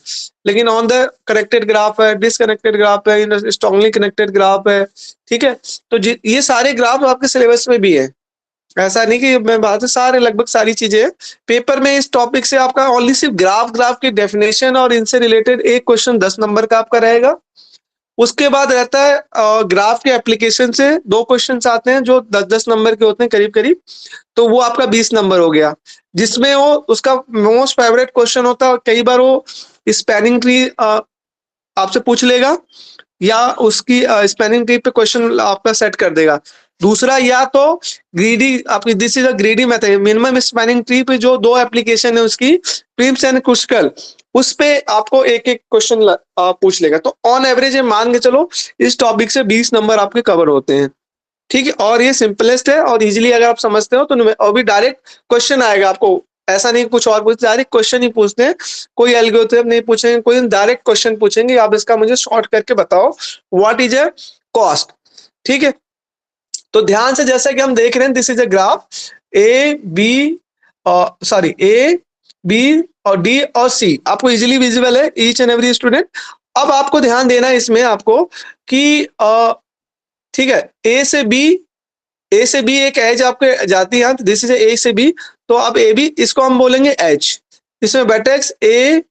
लेकिन ऑन द कनेक्टेड ग्राफ है, डिसकनेक्टेड ग्राफ है, स्ट्रांगली कनेक्टेड ग्राफ है, ठीक है। तो ये सारे ग्राफ आपके सिलेबस में भी है, ऐसा नहीं कि मैं बात है, सारे लगभग सारी चीजें पेपर में इस टॉपिक से आपका ओनली सिर्फ ग्राफ की डेफिनेशन और इनसे रिलेटेड एक क्वेश्चन 10 नंबर का आपका रहेगा। उसके बाद रहता है ग्राफ के एप्लीकेशन से 2 क्वेश्चंस आते हैं जो 10-10 नंबर के होते हैं करीब करीब, तो वो आपका 20 नंबर हो गया, जिसमें वो उसका मोस्ट फेवरेट क्वेश्चन होता है। कई बार वो स्पैनिंग ट्री आपसे पूछ लेगा, या उसकी स्पैनिंग ट्री पे क्वेश्चन आपका सेट कर देगा। दूसरा, या तो ग्रीडी, आपकी this is a greedy method, minimum spanning tree पे जो 2 एप्लीकेशन है उसकी, प्रिम्स एंड क्रुसिकल, उस पे आपको एक एक क्वेश्चन पूछ लेगा। तो ऑन एवरेज मान के चलो इस टॉपिक से 20 नंबर आपके कवर होते हैं, ठीक है। और ये सिंपलेस्ट है और इजीली अगर आप समझते हो तो अभी डायरेक्ट क्वेश्चन आएगा आपको, ऐसा नहीं कुछ और पूछ, डायरेक्ट क्वेश्चन ही पूछते हैं, कोई एल्गोरिथम नहीं पूछेंगे, कोई डायरेक्ट क्वेश्चन पूछेंगे, आप इसका मुझे शॉर्ट करके बताओ व्हाट इज अ कॉस्ट, ठीक है। तो ध्यान से, जैसा कि हम देख रहे हैं, this is a graph A B, sorry A B और डी और सी, आपको इजीली विजिबल है ईच एंड एवरी स्टूडेंट। अब आपको ध्यान देना है इसमें आपको कि ठीक है, ए से बी एक एज आपके जाती है, दिस इज ए से बी, तो अब ए बी इसको हम बोलेंगे एच। इसमें वर्टेक्स ए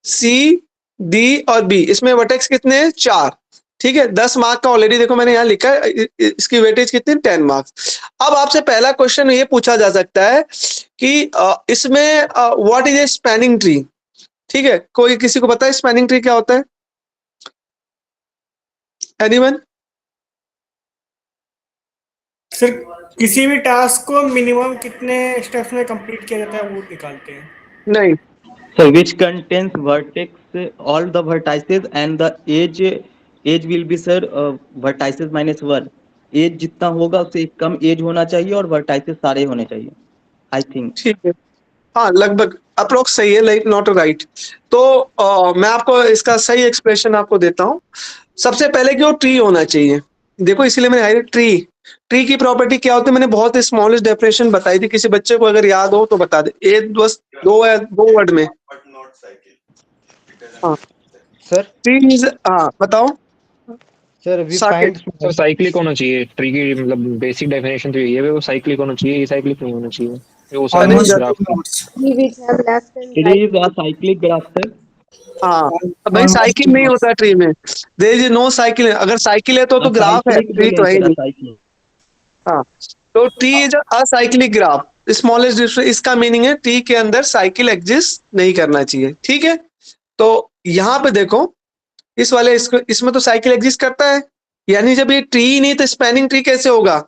सी डी और बी, इसमें वर्टेक्स कितने हैं? 4, ठीक है। 10 मार्क का ऑलरेडी देखो मैंने यहाँ लिखा है, इसकी वेटेज कितनी? 10 मार्क्स। अब आपसे पहला क्वेश्चन ये पूछा जा सकता है कि इसमें what is a spanning tree, ठीक है। कोई किसी को पता है स्पैनिंग ट्री क्या होता है? एनीवन? सर किसी भी टास्क को मिनिमम कितने स्टेप्स में कंप्लीट किया जाता है वो निकालते हैं। नहीं, So which contains vertex all the vertices and the age will be sir vertices minus 1, as जितना होगा उससे एक कम एज होना चाहिए और वर्टाइसेस सारे होने चाहिए, आई थिंक। ठीक है, हाँ लगभग अप्रोक्स सही है, लाइक नॉट राइट। तो मैं आपको इसका सही एक्सप्रेशन आपको देता हूँ। सबसे पहले कि वो ट्री होना चाहिए, देखो इसीलिए मैंने हाईलाइट ट्री की प्रॉपर्टी क्या होती है, मैंने बहुत स्मॉलेस्ट डेफिनेशन बताई थी, किसी बच्चे को अगर याद हो तो बता दे। ए बस 2 वर्ड में। हाँ सर ट्री इज, हाँ बताओ sir V Saket. Find sir cyclic होना चाहिए ट्री की, मतलब बेसिक डेफिनेशन तो यही है, वो साइक्लिक होना चाहिए, ये साइक्लिक नहीं होना चाहिए, वो सारे Almost graph Tree which have left and it right. Is a cyclic graph sir. हाँ, भाई साइकिल नहीं होता ट्री में, देयर इज नो साइकिल। अगर साइकिल है तो ग्राफ है, ट्री तो है ही नहीं। हाँ, तो tree is acyclic graph, smallest difference, इसका मीनिंग है ट्री के अंदर साइकिल एग्जिस्ट नहीं करना चाहिए, ठीक है। तो यहाँ पे देखो इस वाले इसमें तो साइकिल एग्जिस्ट करता है, यानी जब ये ट्री नहीं तो स्पैनिंग ट्री कैसे होगा,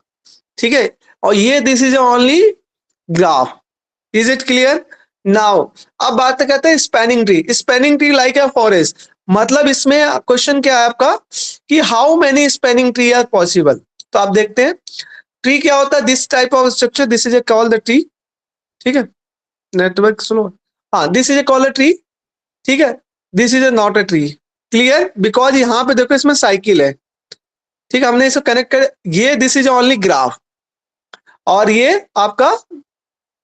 ठीक है। और ये this is only graph, is it clear now? अब बात करते हैं spanning tree like a forest, मतलब इसमें क्वेश्चन क्या है आपका कि how many spanning tree are possible. तो आप देखते हैं ट्री क्या होता है, this type of structure, this is a called the tree, ठीक है। नेटवर्क स्लो, हाँ, this is a called a tree, ठीक है। This is a not a tree, clear, because यहाँ पे देखो इसमें साइकिल है, ठीक है। हमने इसको कनेक्ट कर, ये दिस इज ओनली ग्राफ और ये आपका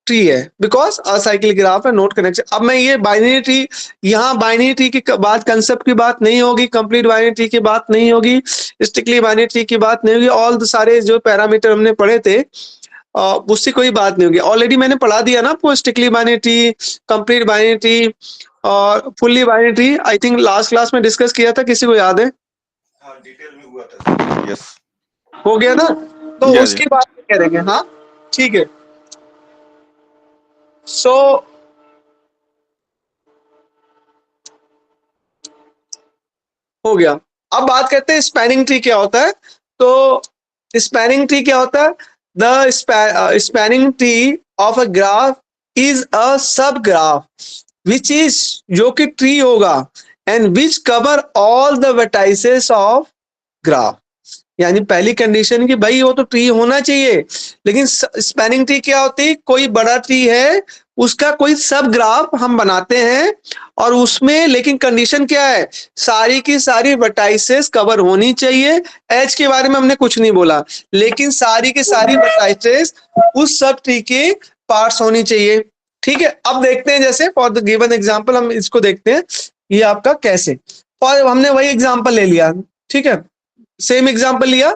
ट्री है, बिकॉज असाइकिल ग्राफ है, नोट कनेक्शन। अब मैं ये बाइनरी ट्री, यहाँ बाइनरी ट्री की बात, कंसेप्ट की बात नहीं होगी, कंप्लीट बाइनरी ट्री की बात नहीं होगी, स्ट्रिक्टली बाइनरी ट्री की बात नहीं होगी, ऑल सारे जो पैरामीटर हमने पढ़े थे उससे कोई बात नहीं होगी। ऑलरेडी मैंने पढ़ा दिया ना आपको, strictly binary tree, complete binary tree और fully binary tree, I think last class में डिस्कस किया था, किसी को याद है? हाँ, डिटेल में हुआ था। यस, हो गया ना, तो जी, उसकी बात करेंगे, हाँ ठीक है। सो हो गया। अब बात करते हैं स्पैनिंग ट्री क्या होता है। तो स्पैनिंग ट्री क्या होता है, the spanning tree of a graph is a सब ग्राफ विच इज, जो कि ट्री होगा, and which cover all the vertices of graph. यानी पहली कंडीशन कि भाई वो तो ट्री होना चाहिए, लेकिन स्पैनिंग ट्री क्या होती है, कोई बड़ा ट्री है उसका कोई सब ग्राफ हम बनाते हैं और उसमें, लेकिन कंडीशन क्या है, सारी की सारी वर्टाइसेस कवर होनी चाहिए। एज के बारे में हमने कुछ नहीं बोला, लेकिन सारी की सारी वर्टाइसेस उस सब ट्री के पार्ट्स होनी चाहिए, ठीक है। अब देखते हैं, जैसे फॉर द गिवन एग्जांपल हम इसको देखते हैं, ये आपका कैसे, और हमने वही एग्जांपल ले लिया, ठीक है, सेम एग्जांपल लिया,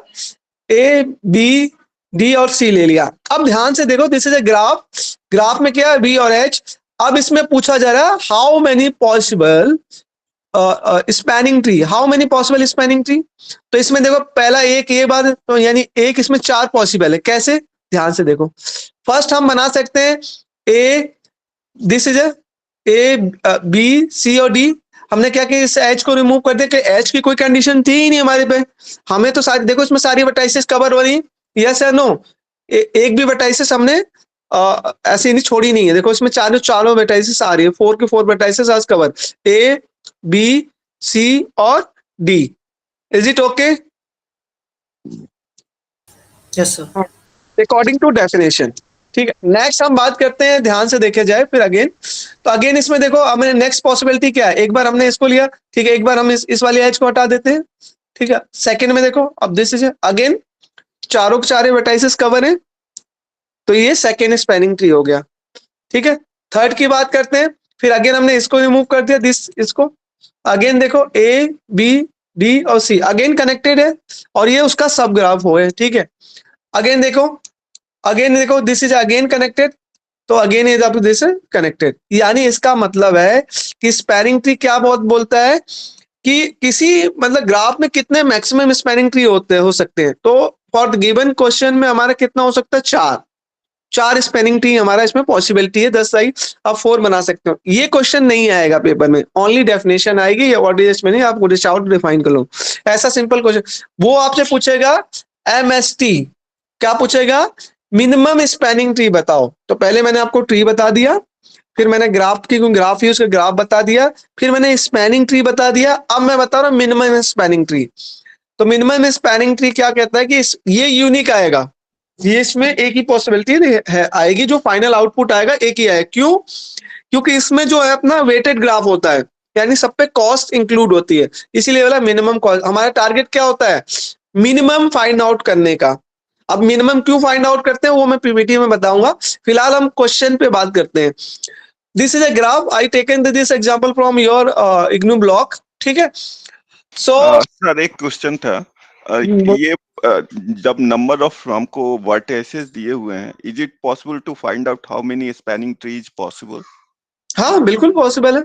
ए बी डी और सी ले लिया। अब ध्यान से देखो, दिस इज ए ग्राफ में क्या है, बी और एच। अब इसमें पूछा जा रहा है how many possible spanning tree, how many possible spanning tree. तो इसमें देखो पहला एक ये बात, तो यानी एक इसमें 4 पॉसिबल है, कैसे, ध्यान से देखो। फर्स्ट हम बना सकते हैं A, this is A B C और डी। हमने क्या किया, इस एच को रिमूव कर दिया कि एच की कोई कंडीशन थी ही नहीं हमारे पे। हमें तो सारी, देखो इसमें सारी वर्टाइसिस कवर हो रही, यस या नो? एक भी वर्टाइसिस हमने ऐसी नहीं छोड़ी नहीं है। देखो इसमें चारों वर्टाइसिस आ रही है, 4 की 4 वर्टाइसिस आज कवर, ए बी सी और D. Is it okay? Yes sir. According to definition. ठीक है, नेक्स्ट हम बात करते हैं, ध्यान से देखे जाए फिर अगेन। तो अगेन इसमें देखो हमने नेक्स्ट पॉसिबिलिटी क्या है, एक बार हमने इसको लिया, ठीक है, एक बार हम इस वाली एज को हटा देते हैं। ठीक है, सेकंड में देखो अब दिस इज अगेन चारों के चारे वर्टाइसिस कवर है, तो ये सेकेंड स्पैनिंग ट्री हो गया। ठीक है, थर्ड की बात करते हैं, फिर अगेन हमने इसको रिमूव कर दिया, इसको अगेन देखो ए बी डी और सी अगेन कनेक्टेड है और ये उसका सब ग्राफ हो है। ठीक है, अगेन देखो दिस इज अगेन कनेक्टेड, तो again is up this connected. यानी इसका मतलब है कि स्पैनिंग ट्री क्या बहुत बोलता है कि किसी मतलब ग्राफ में कितने मैक्सिमम स्पैनिंग ट्री हो सकते हैं। तो फॉर द गिवन क्वेश्चन में हमारा कितना हो सकता है, चार स्पैनिंग ट्री हमारा इसमें पॉसिबिलिटी है। 10 साइड आप 4 बना सकते हो। ये क्वेश्चन नहीं आएगा पेपर में, ओनली डेफिनेशन आएगी या व्हाट इज स्पैनिंग, आप डिश आउट डिफाइन कर लो। ऐसा सिंपल क्वेश्चन वो आपसे पूछेगा एमएसटी, क्या पूछेगा, मिनिमम स्पैनिंग ट्री बताओ। तो पहले मैंने आपको ट्री बता दिया, फिर मैंने ग्राफ यूज कर ग्राफ बता दिया, फिर मैंने स्पैनिंग ट्री बता दिया, अब मैं बता रहा हूँ मिनिमम स्पैनिंग ट्री। तो मिनिमम स्पैनिंग ट्री क्या कहता है कि ये यूनिक आएगा, ये इसमें एक ही पॉसिबिलिटी है आएगी, जो फाइनल आउटपुट आएगा एक ही आएगा। क्यों? क्योंकि इसमें जो है अपना वेटेड ग्राफ होता है, यानी सब पे कॉस्ट इंक्लूड होती है, इसीलिए वाला मिनिमम कॉस्ट। हमारा टारगेट क्या होता है, मिनिमम फाइंड आउट करने का। अब मिनिमम क्यों फाइंड आउट करते हैं वो मैं पीपीटी में बताऊंगा, फिलहाल हम क्वेश्चन पे बात करते हैं। This is a graph, I taken this example from your IGNOU block. ठीक है, सो सर एक क्वेश्चन था, ये जब नंबर ऑफ हमको वर्टिसेस दिए हुए हैं, is it possible to find out how many spanning trees possible? हाँ बिल्कुल पॉसिबल है,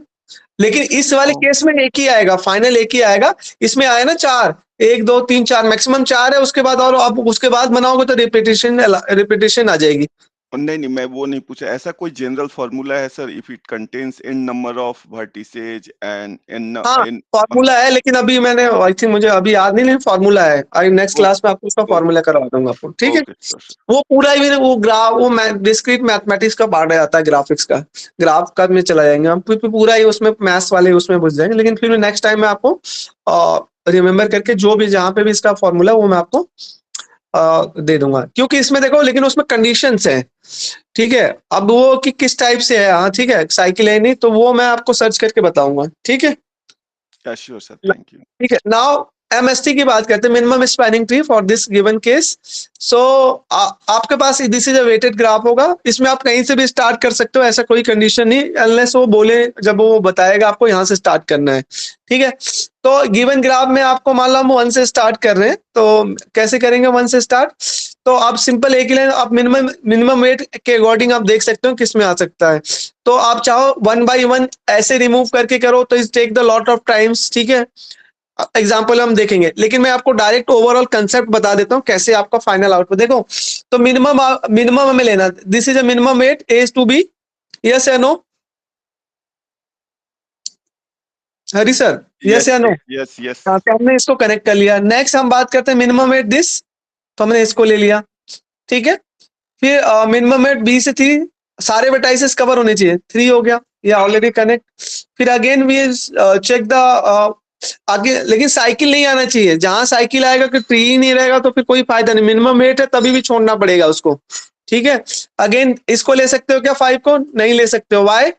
लेकिन इस वाले केस में एक ही आएगा, फाइनल एक ही आएगा। इसमें आया ना 4, 1 2 3 4, मैक्सिमम 4 है, उसके बाद और आप उसके बाद बनाओगे तो रिपीटेशन आ जाएगी। नहीं, मैं वो नहीं पूछा, ऐसा कोई जनरल फार्मूला है sir, if it contains in number of vertices and in हाँ फार्मूला है, लेकिन अभी मैंने आई थिंक मुझे अभी याद नहीं, लेकिन फार्मूला है, आई नेक्स्ट क्लास में आपको उसका फार्मूला करवा दूंगा आपको। ठीक है, वो पूरा ही वो ग्राफ, वो डिस्क्रीट मैथमेटिक्स का पार्ट आता है, ग्राफिक्स का, ग्राफ का में चला जाएंगे हम, पूरा ही उसमें मैथ्स वाले उसमें घुस जाएंगे। लेकिन फिर नेक्स्ट टाइम में आपको रिमेम्बर करके जो भी जहां पे भी इसका फॉर्मूला वो मैं आपको दे दूंगा, क्योंकि इसमें देखो लेकिन उसमें कंडीशंस हैं। ठीक है, अब वो कि किस टाइप से है, हाँ ठीक है, साइकिल है नहीं, तो वो मैं आपको सर्च करके बताऊंगा। ठीक है, श्योर सर, थैंक यू। ठीक है, नाउ एमएसटी की बात करते हैं, minimum spanning tree for this given case. So आपके पास this is a weighted graph होगा, इसमें आप कहीं से भी स्टार्ट कर सकते हो, ऐसा कोई कंडीशन नहीं, अनलेस वो बोले, जब वो बताएगा आपको यहाँ से स्टार्ट करना है। ठीक है, तो गिवन ग्राफ में आपको मान लो हम 1 से स्टार्ट कर रहे हैं, तो कैसे करेंगे 1 से स्टार्ट, तो आप सिंपल एक ही लाइन, आप मिनिमम वेट के अकॉर्डिंग आप देख सकते हो किस में आ सकता है। तो आप चाहो 1 by 1 ऐसे रिमूव करके करो तो it take the lot of times. ठीक है, एग्जाम्पल हम देखेंगे, लेकिन मैं आपको डायरेक्ट ओवरऑल कंसेप्ट बता देता हूँ कैसे आपका फाइनल आउटपुट। देखो तो मिनिमम हमें लेना, this is a minimum weight A to B, yes या नो? हरी सर, यस या नो? यस। हमने इसको कनेक्ट कर लिया। नेक्स्ट हम बात करते हैं मिनिमम वेट दिस, तो हमने इसको ले लिया। ठीक है, फिर मिनिमम वेट बी से 3, सारे वर्टाइसेस कवर होने चाहिए, 3 हो गया, ये ऑलरेडी कनेक्ट। फिर अगेन वी चेक द आगे, लेकिन साइकिल नहीं आना चाहिए, जहां साइकिल आएगा कि ट्री ही नहीं रहेगा तो फिर कोई फायदा नहीं, मिनिमम वेट है तभी भी छोड़ना पड़ेगा उसको। ठीक है, अगेन इसको ले सकते हो क्या, 5 को नहीं ले सकते हो, why?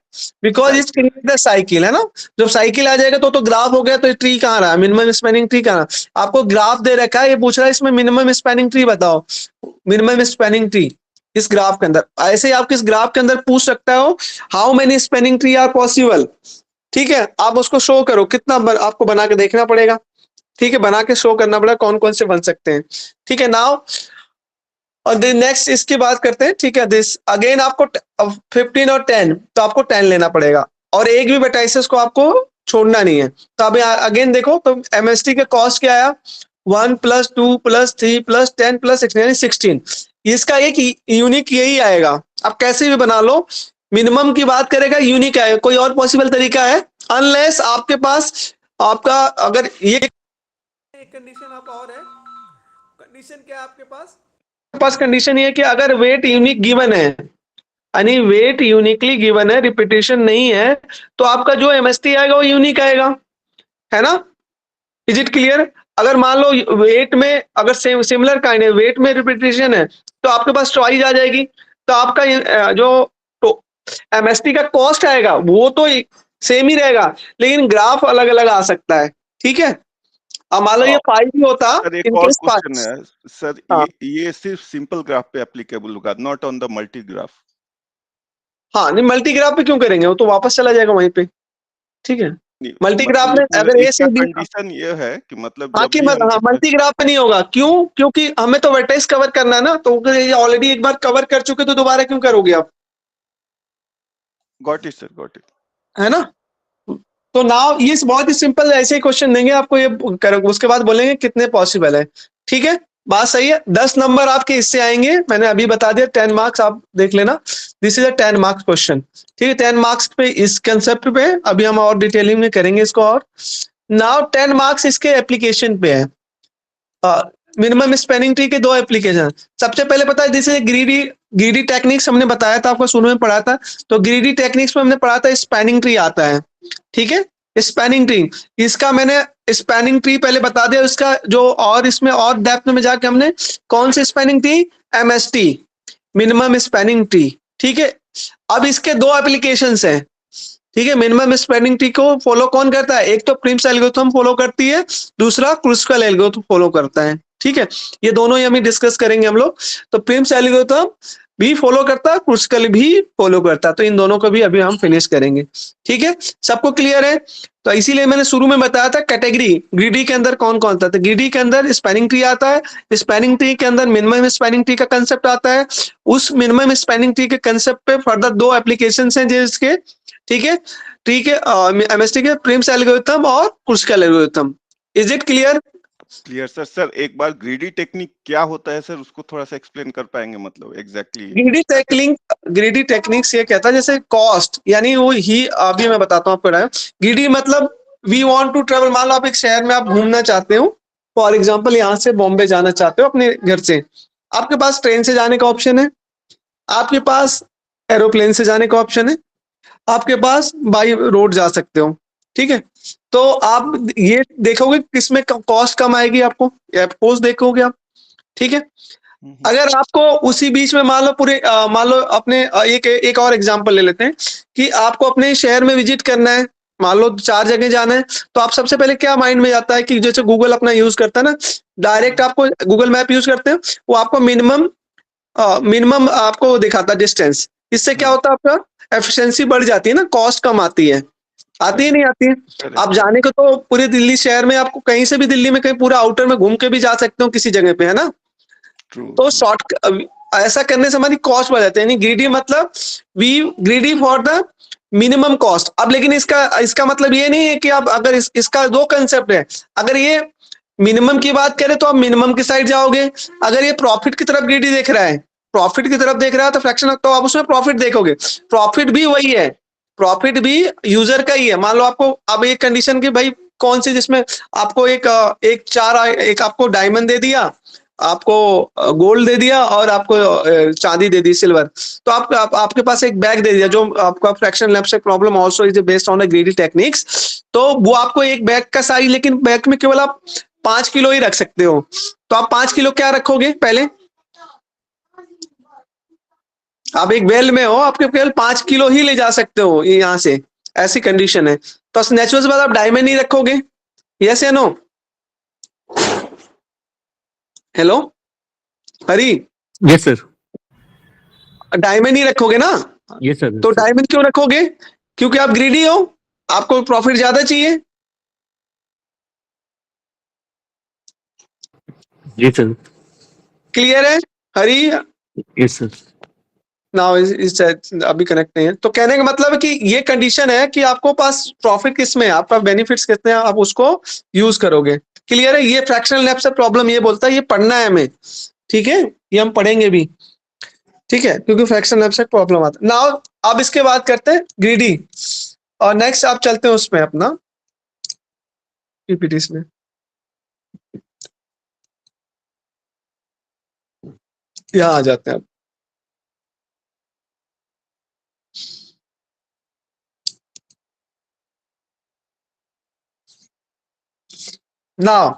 Because it's create the cycle, है ना। जब साइकिल आ जाएगा तो ग्राफ हो गया, तो ट्री कहाँ रहा, मिनिमम स्पैनिंग ट्री कहाँ रहा। आपको ग्राफ दे रखा है, ये पूछ रहा है इसमें मिनिमम स्पैनिंग ट्री बताओ, मिनिमम स्पैनिंग ट्री इस ग्राफ के अंदर। ऐसे ही आप किस ग्राफ के अंदर पूछ सकता हो, how many spanning tree are possible. ठीक है, आप उसको शो करो, कितना आपको बना के देखना पड़ेगा। ठीक है, बना के शो करना पड़ेगा कौन कौन से बन सकते हैं। ठीक है, नाउ और नेक्स्ट इसकी बात करते हैं। ठीक है, दिस अगेन आपको 15 और 10, तो आपको 10 लेना पड़ेगा, और एक भी वर्टाइसेस को आपको छोड़ना नहीं है। तो अब अगेन देखो, तो एमएसटी का कॉस्ट क्या आया, 1 + 2 + 3 + 10 + 16, यानी 16। इसका एक यूनिक यही आएगा, आप कैसे भी बना लो, मिनिमम की बात करेगा यूनिक है, कोई और पॉसिबल तरीका है? अनलेस आपके पास आपका अगर ये कंडीशन आप और है, कंडीशन क्या है आपके पास कंडीशन ये है कि अगर वेट यूनिक गिवन है, यानी वेट यूनिकली गिवन है, रिपीटेशन नहीं है, तो आपका जो एमएसटी आएगा वो यूनिक आएगा, है ना? Is it clear? अगर मान लो वेट में अगर सिमिलर काइंड है, वेट में रिपीटेशन है, तो आपके पास चॉइस आ जाएगी, तो आपका जो एमएसटी का कॉस्ट आएगा वो तो सेम ही रहेगा, लेकिन ग्राफ अलग अलग आ सकता है, ठीक है? अब मान लो ये 5 भी होता, सर एक इन और केस क्वेश्चन है सर, हाँ। ये सिर्फ सिंपल ग्राफ पे एप्लीकेबल होगा, not on the multi graph. हाँ नहीं, मल्टी ग्राफ पे क्यों करेंगे, वो तो वापस चला जाएगा वहीं पे, ठीक है? मल्टी ग्राफ में अगर ए से बी, कंडीशन ये है कि मतलब हाँ जब कि भी हम मल्टी ग्राफ पे नहीं होगा, क्यों? क्योंकि हमें तो वर्टेक्स कवर करना है ना, तो ऑलरेडी एक बार कवर कर चुके तो दोबारा क्यों करोगे आप, got it sir, got it. है ना? तो नाउ ये बहुत ही सिंपल ऐसे ही क्वेश्चन देंगे आपको, ये उसके बाद बोलेंगे कितने पॉसिबल है, ठीक है? बात सही है। 10 नंबर आपके इससे आएंगे, मैंने अभी बता दिया, 10 मार्क्स आप देख लेना, this is a 10 marks question, ठीक है? 10 मार्क्स पे इस कंसेप्ट पे अभी हम और डिटेलिंग में करेंगे इसको। और नाउ 10 मार्क्स इसके एप्लीकेशन पे है। मिनिमम स्पैनिंग ट्री के 2 एप्लीकेशन। सबसे पहले पता है जैसे ग्रीडी टेक्निक्स हमने बताया था, आपको शुरू में पढ़ा था, तो ग्रीडी टेक्निक्स में हमने पढ़ा था स्पैनिंग ट्री आता है, ठीक है? स्पैनिंग ट्री, इसका मैंने स्पैनिंग ट्री पहले बता दिया, उसका जो और इसमें और डेप्थ में जाके हमने कौन सी spanning tree, MST, minimum spanning tree, ठीक है? अब इसके 2 एप्लीकेशंस हैं, ठीक है? मिनिमम स्पैनिंग ट्री को फॉलो कौन करता है? एक तो प्रिम्स एल्गोरिथम फॉलो करती है, दूसरा क्रुस्कल एल्गोरिथम फॉलो करता है, ठीक है? ये दोनों ही हम डिस्कस करेंगे हम लोग। तो प्रिम्स एल्गोरिथम भी फॉलो करता है, क्रुस्कल भी फॉलो करता है, तो इन दोनों को भी अभी हम फिनिश करेंगे, ठीक है? सबको क्लियर है? तो इसीलिए मैंने शुरू में बताया था कैटेगरी ग्रीडी के अंदर कौन कौन था, तो ग्रीडी के अंदर स्पैनिंग ट्री आता है, स्पैनिंग ट्री के अंदर मिनिमम स्पैनिंग ट्री का कंसेप्ट आता है, उस मिनिमम स्पैनिंग ट्री के कंसेप्ट पे फर्दर 2 एप्लीकेशंस हैं जिसके, ठीक है? ट्री के एमएसटी के प्रिम्स एल्गोरिथम और Kruskal algorithm. Is it clear? Clear sir. Sir एक बार ग्रीडी टेक्निक क्या होता है सर, उसको थोड़ा सा एक्सप्लेन कर पाएंगे, मतलब एग्जैक्टली ग्रीडी टेक्निक्स ये कहता है जैसे कॉस्ट, यानी वो ही अभी मैं बताता हूँ आपको। ग्रीडी मतलब वी वांट टू ट्रेवल, मान लो आप एक शहर में आप घूमना चाहते हो, फॉर एग्जांपल यहाँ से बॉम्बे जाना चाहते हो अपने घर से, आपके पास ट्रेन से जाने का ऑप्शन है, आपके पास एरोप्लेन से जाने का ऑप्शन है, आपके पास बाई रोड जा सकते हो, ठीक है? तो आप ये देखोगे किसमें कॉस्ट कम आएगी आपको, एयरपोर्ट देखोगे आप, ठीक है? अगर आपको उसी बीच में मान लो पूरे मान लो अपने एक और एग्जांपल ले लेते हैं कि आपको अपने शहर में विजिट करना है, मान लो 4 जगह जाना है, तो आप सबसे पहले क्या माइंड में जाता है कि जैसे गूगल अपना यूज करता है ना, डायरेक्ट आपको गूगल मैप यूज करते हैं, वो आपको मिनिमम आपको दिखाता है डिस्टेंस। इससे क्या होता है, आपका एफिशिएंसी बढ़ जाती है ना, कॉस्ट कम आती है, आती है नहीं आती है? आप जाने को तो पूरे दिल्ली शहर में आपको कहीं से भी दिल्ली में कहीं पूरा आउटर में घूम के भी जा सकते हो किसी जगह पे, है ना? तो शॉर्ट ऐसा करने से हमारी कॉस्ट बढ़ जाती है, यानी ग्रीडी मतलब we greedy for the minimum cost. अब लेकिन इसका मतलब ये नहीं है कि आप अगर इसका 2 कंसेप्ट है, अगर ये मिनिमम की बात करें तो आप मिनिमम की साइड जाओगे, अगर ये प्रॉफिट की तरफ ग्रीडी देख रहा है, प्रॉफिट की तरफ देख रहा है तो फ्रैक्शन, तो आप उसमें प्रॉफिट देखोगे, प्रॉफिट भी वही है, प्रॉफिट भी यूजर का ही है। मान लो आपको अब एक कंडीशन की भाई कौन सी, जिसमें आपको एक आपको डायमंड दे दिया, आपको गोल्ड दे दिया और आपको चांदी दे दी, सिल्वर, तो आपके पास एक बैग दे दिया जो आपका फ्रैक्शन लैब से problem also is based on the greedy techniques, तो वो आपको एक बैग का साइज, लेकिन बैग में केवल आप 5 किलो ही रख सकते हो, तो आप 5 किलो क्या रखोगे? पहले आप एक वेल में हो, आपके केवल 5 किलो ही ले जा सकते हो यहाँ से, ऐसी कंडीशन है, तो नेचुरल से बाद आप डायमंड नहीं रखोगे, यस या नो? हेलो हरी, यस सर, डायमंड ही रखोगे ना? Yes sir. तो डायमंड क्यों रखोगे? क्योंकि आप ग्रीडी हो, आपको प्रॉफिट ज्यादा चाहिए। जी सर। क्लियर है हरी? Yes sir. नाउ इस अभी कनेक्ट नहीं है, तो कहने का मतलब है कि ये कंडीशन है कि आपको पास प्रॉफिट किसमें है, आपका बेनिफिट्स कितने हैं, आप उसको यूज करोगे। क्लियर है? ये फ्रैक्शनल लैब से प्रॉब्लम ये बोलता है, ये पढ़ना है हमें, ठीक है? ये हम पढ़ेंगे भी, ठीक है? क्योंकि फ्रैक्शनल लैब से प्रॉब्लम आता है। नाउ अब इसके बाद करते हैं ग्रीडी, और नेक्स्ट आप चलते हैं उसमें अपना पीपीटीज में। यहाँ आ जाते हैं अब। नाउ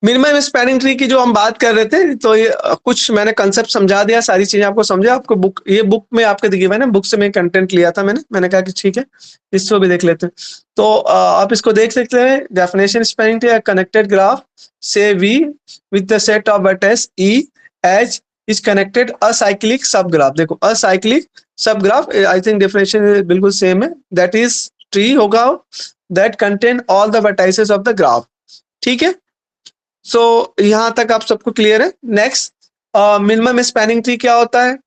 मिनिमम स्पैनिंग ट्री की जो हम बात कर रहे थे, तो ये कुछ मैंने कंसेप्ट समझा दिया, सारी चीजें आपको समझा। आपको बुक, ये बुक में आपके दिखे हुए ना, बुक से मैं कंटेंट लिया था मैंने कहा कि ठीक है इसको भी देख लेते हैं। तो आप इसको देख सकते हैं। Definition spanning tree, connected graph से V with the set of vertex E edge is connected acyclic subgraph. देखो acyclic subgraph, I think definition बिल्कुल सेम है। दैट इज ट्री होगा that contain all the vertices of the graph. ठीक है, सो यहां तक आप सबको क्लियर है। नेक्स्ट, मिनिमम स्पैनिंग ट्री क्या होता है?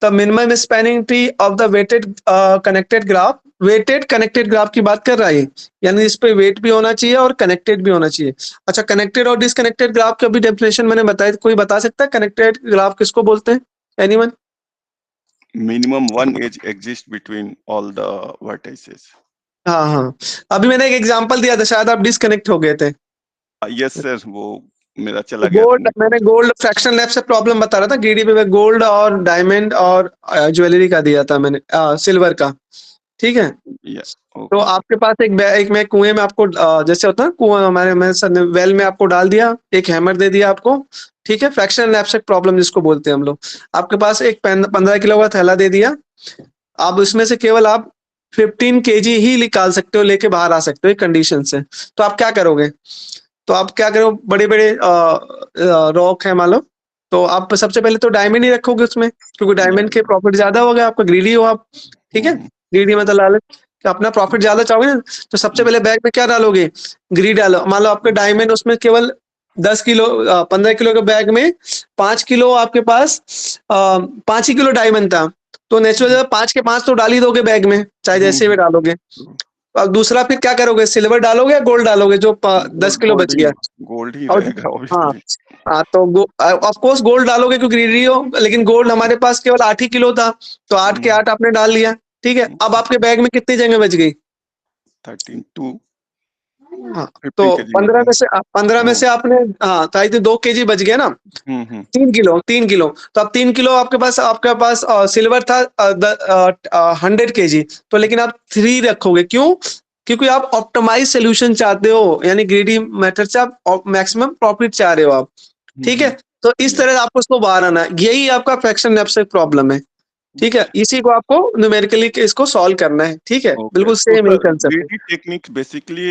The minimum spanning tree of the weighted connected graph. Weighted connected graph की बात कर रहा है, यानी इस पे वेट भी होना चाहिए और कनेक्टेड भी होना चाहिए। अच्छा, कनेक्टेड और डिसकनेक्टेड ग्राफ की अभी डेफिनेशन मैंने बताई, कोई बता सकता है कनेक्टेड ग्राफ किसको बोलते हैं? Anyone? Minimum one edge exist between all the vertices. हाँ हाँ, अभी मैंने एक एग्जांपल दिया था, शायद आप डिसकनेक्ट हो गए थे। यस सर, वो मेरा चला गया गोल्ड, था। मैंने गोल्ड फ्रैक्शन लैब से प्रॉब्लम बता रहा था, GD पे गोल्ड और डायमंड और ज्वेलरी का दिया था मैंने, सिल्वर का। ठीक है, तो आपके पास एक मैं कुएं में आपको जैसे होता है कुआं, हमारे सर ने वेल में आपको डाल दिया, एक हैमर दे दिया आपको। ठीक है, फ्रैक्शन लैब प्रॉब्लम जिसको बोलते हैं हम लोग। आपके पास एक 15 किलो का थैला दे दिया, अब उसमें से केवल आप 15 kg ही निकाल सकते हो, लेके बाहर आ सकते हो एक कंडीशन से। तो आप क्या करोगे? तो आप क्या करो, बड़े बड़े रॉक है मान लो, तो आप सबसे पहले तो डायमंड ही रखोगे उसमें, क्योंकि डायमंड के प्रॉफिट ज्यादा हो गया, आपका ग्रीडी हो आप। ठीक है, ग्रीडी मतलब लालच कि अपना प्रॉफिट ज्यादा चाहोगे ना, तो सबसे पहले बैग में क्या डालोगे? ग्रीड डालो। मान लो आपके डायमंड उसमें केवल 10 किलो 15 किलो के बैग में 5 किलो आपके पास 5 ही किलो डायमंड था, तो नेचुरल 5 के 5 तो डाल ही दोगे बैग में, चाहे जैसे भी डालोगे। और दूसरा फिर क्या करोगे? सिल्वर डालोगे या गोल्ड डालोगे जो 10 किलो बच गया? गोल्ड ही और रहेगा हाँ obviously। हाँ, तो ऑफ कोर्स गोल्ड डालोगे क्योंकि ग्रीडी हो, लेकिन गोल्ड हमारे पास केवल 8 ही किलो था, तो 8 के 8 आपने डाल लिया। ठीक है, अब आपके बैग में कितनी जगह बच गई? 13 हाँ, तो 15 में से आपने, हाँ तो आई थिंक 2 kg बच गया ना। 3 किलो, तो अब 3 किलो आपके पास सिल्वर था 100 kg, तो लेकिन आप 3 रखोगे, क्यों? क्योंकि आप ऑप्टिमाइज सोल्यूशन चाहते हो, यानी ग्रीडी मेथड से आप मैक्सिमम प्रॉफिट चाह रहे हो आप। ठीक है, तो इस तरह आपको उसको बाहर आना है, यही आपका फ्रैक्शन लैब से प्रॉब्लम है। ठीक है, इसी को आपको न्यूमेरिकली इसको सॉल्व करना है। ठीक है, बिल्कुल सेम ही concept. greedy techniques basically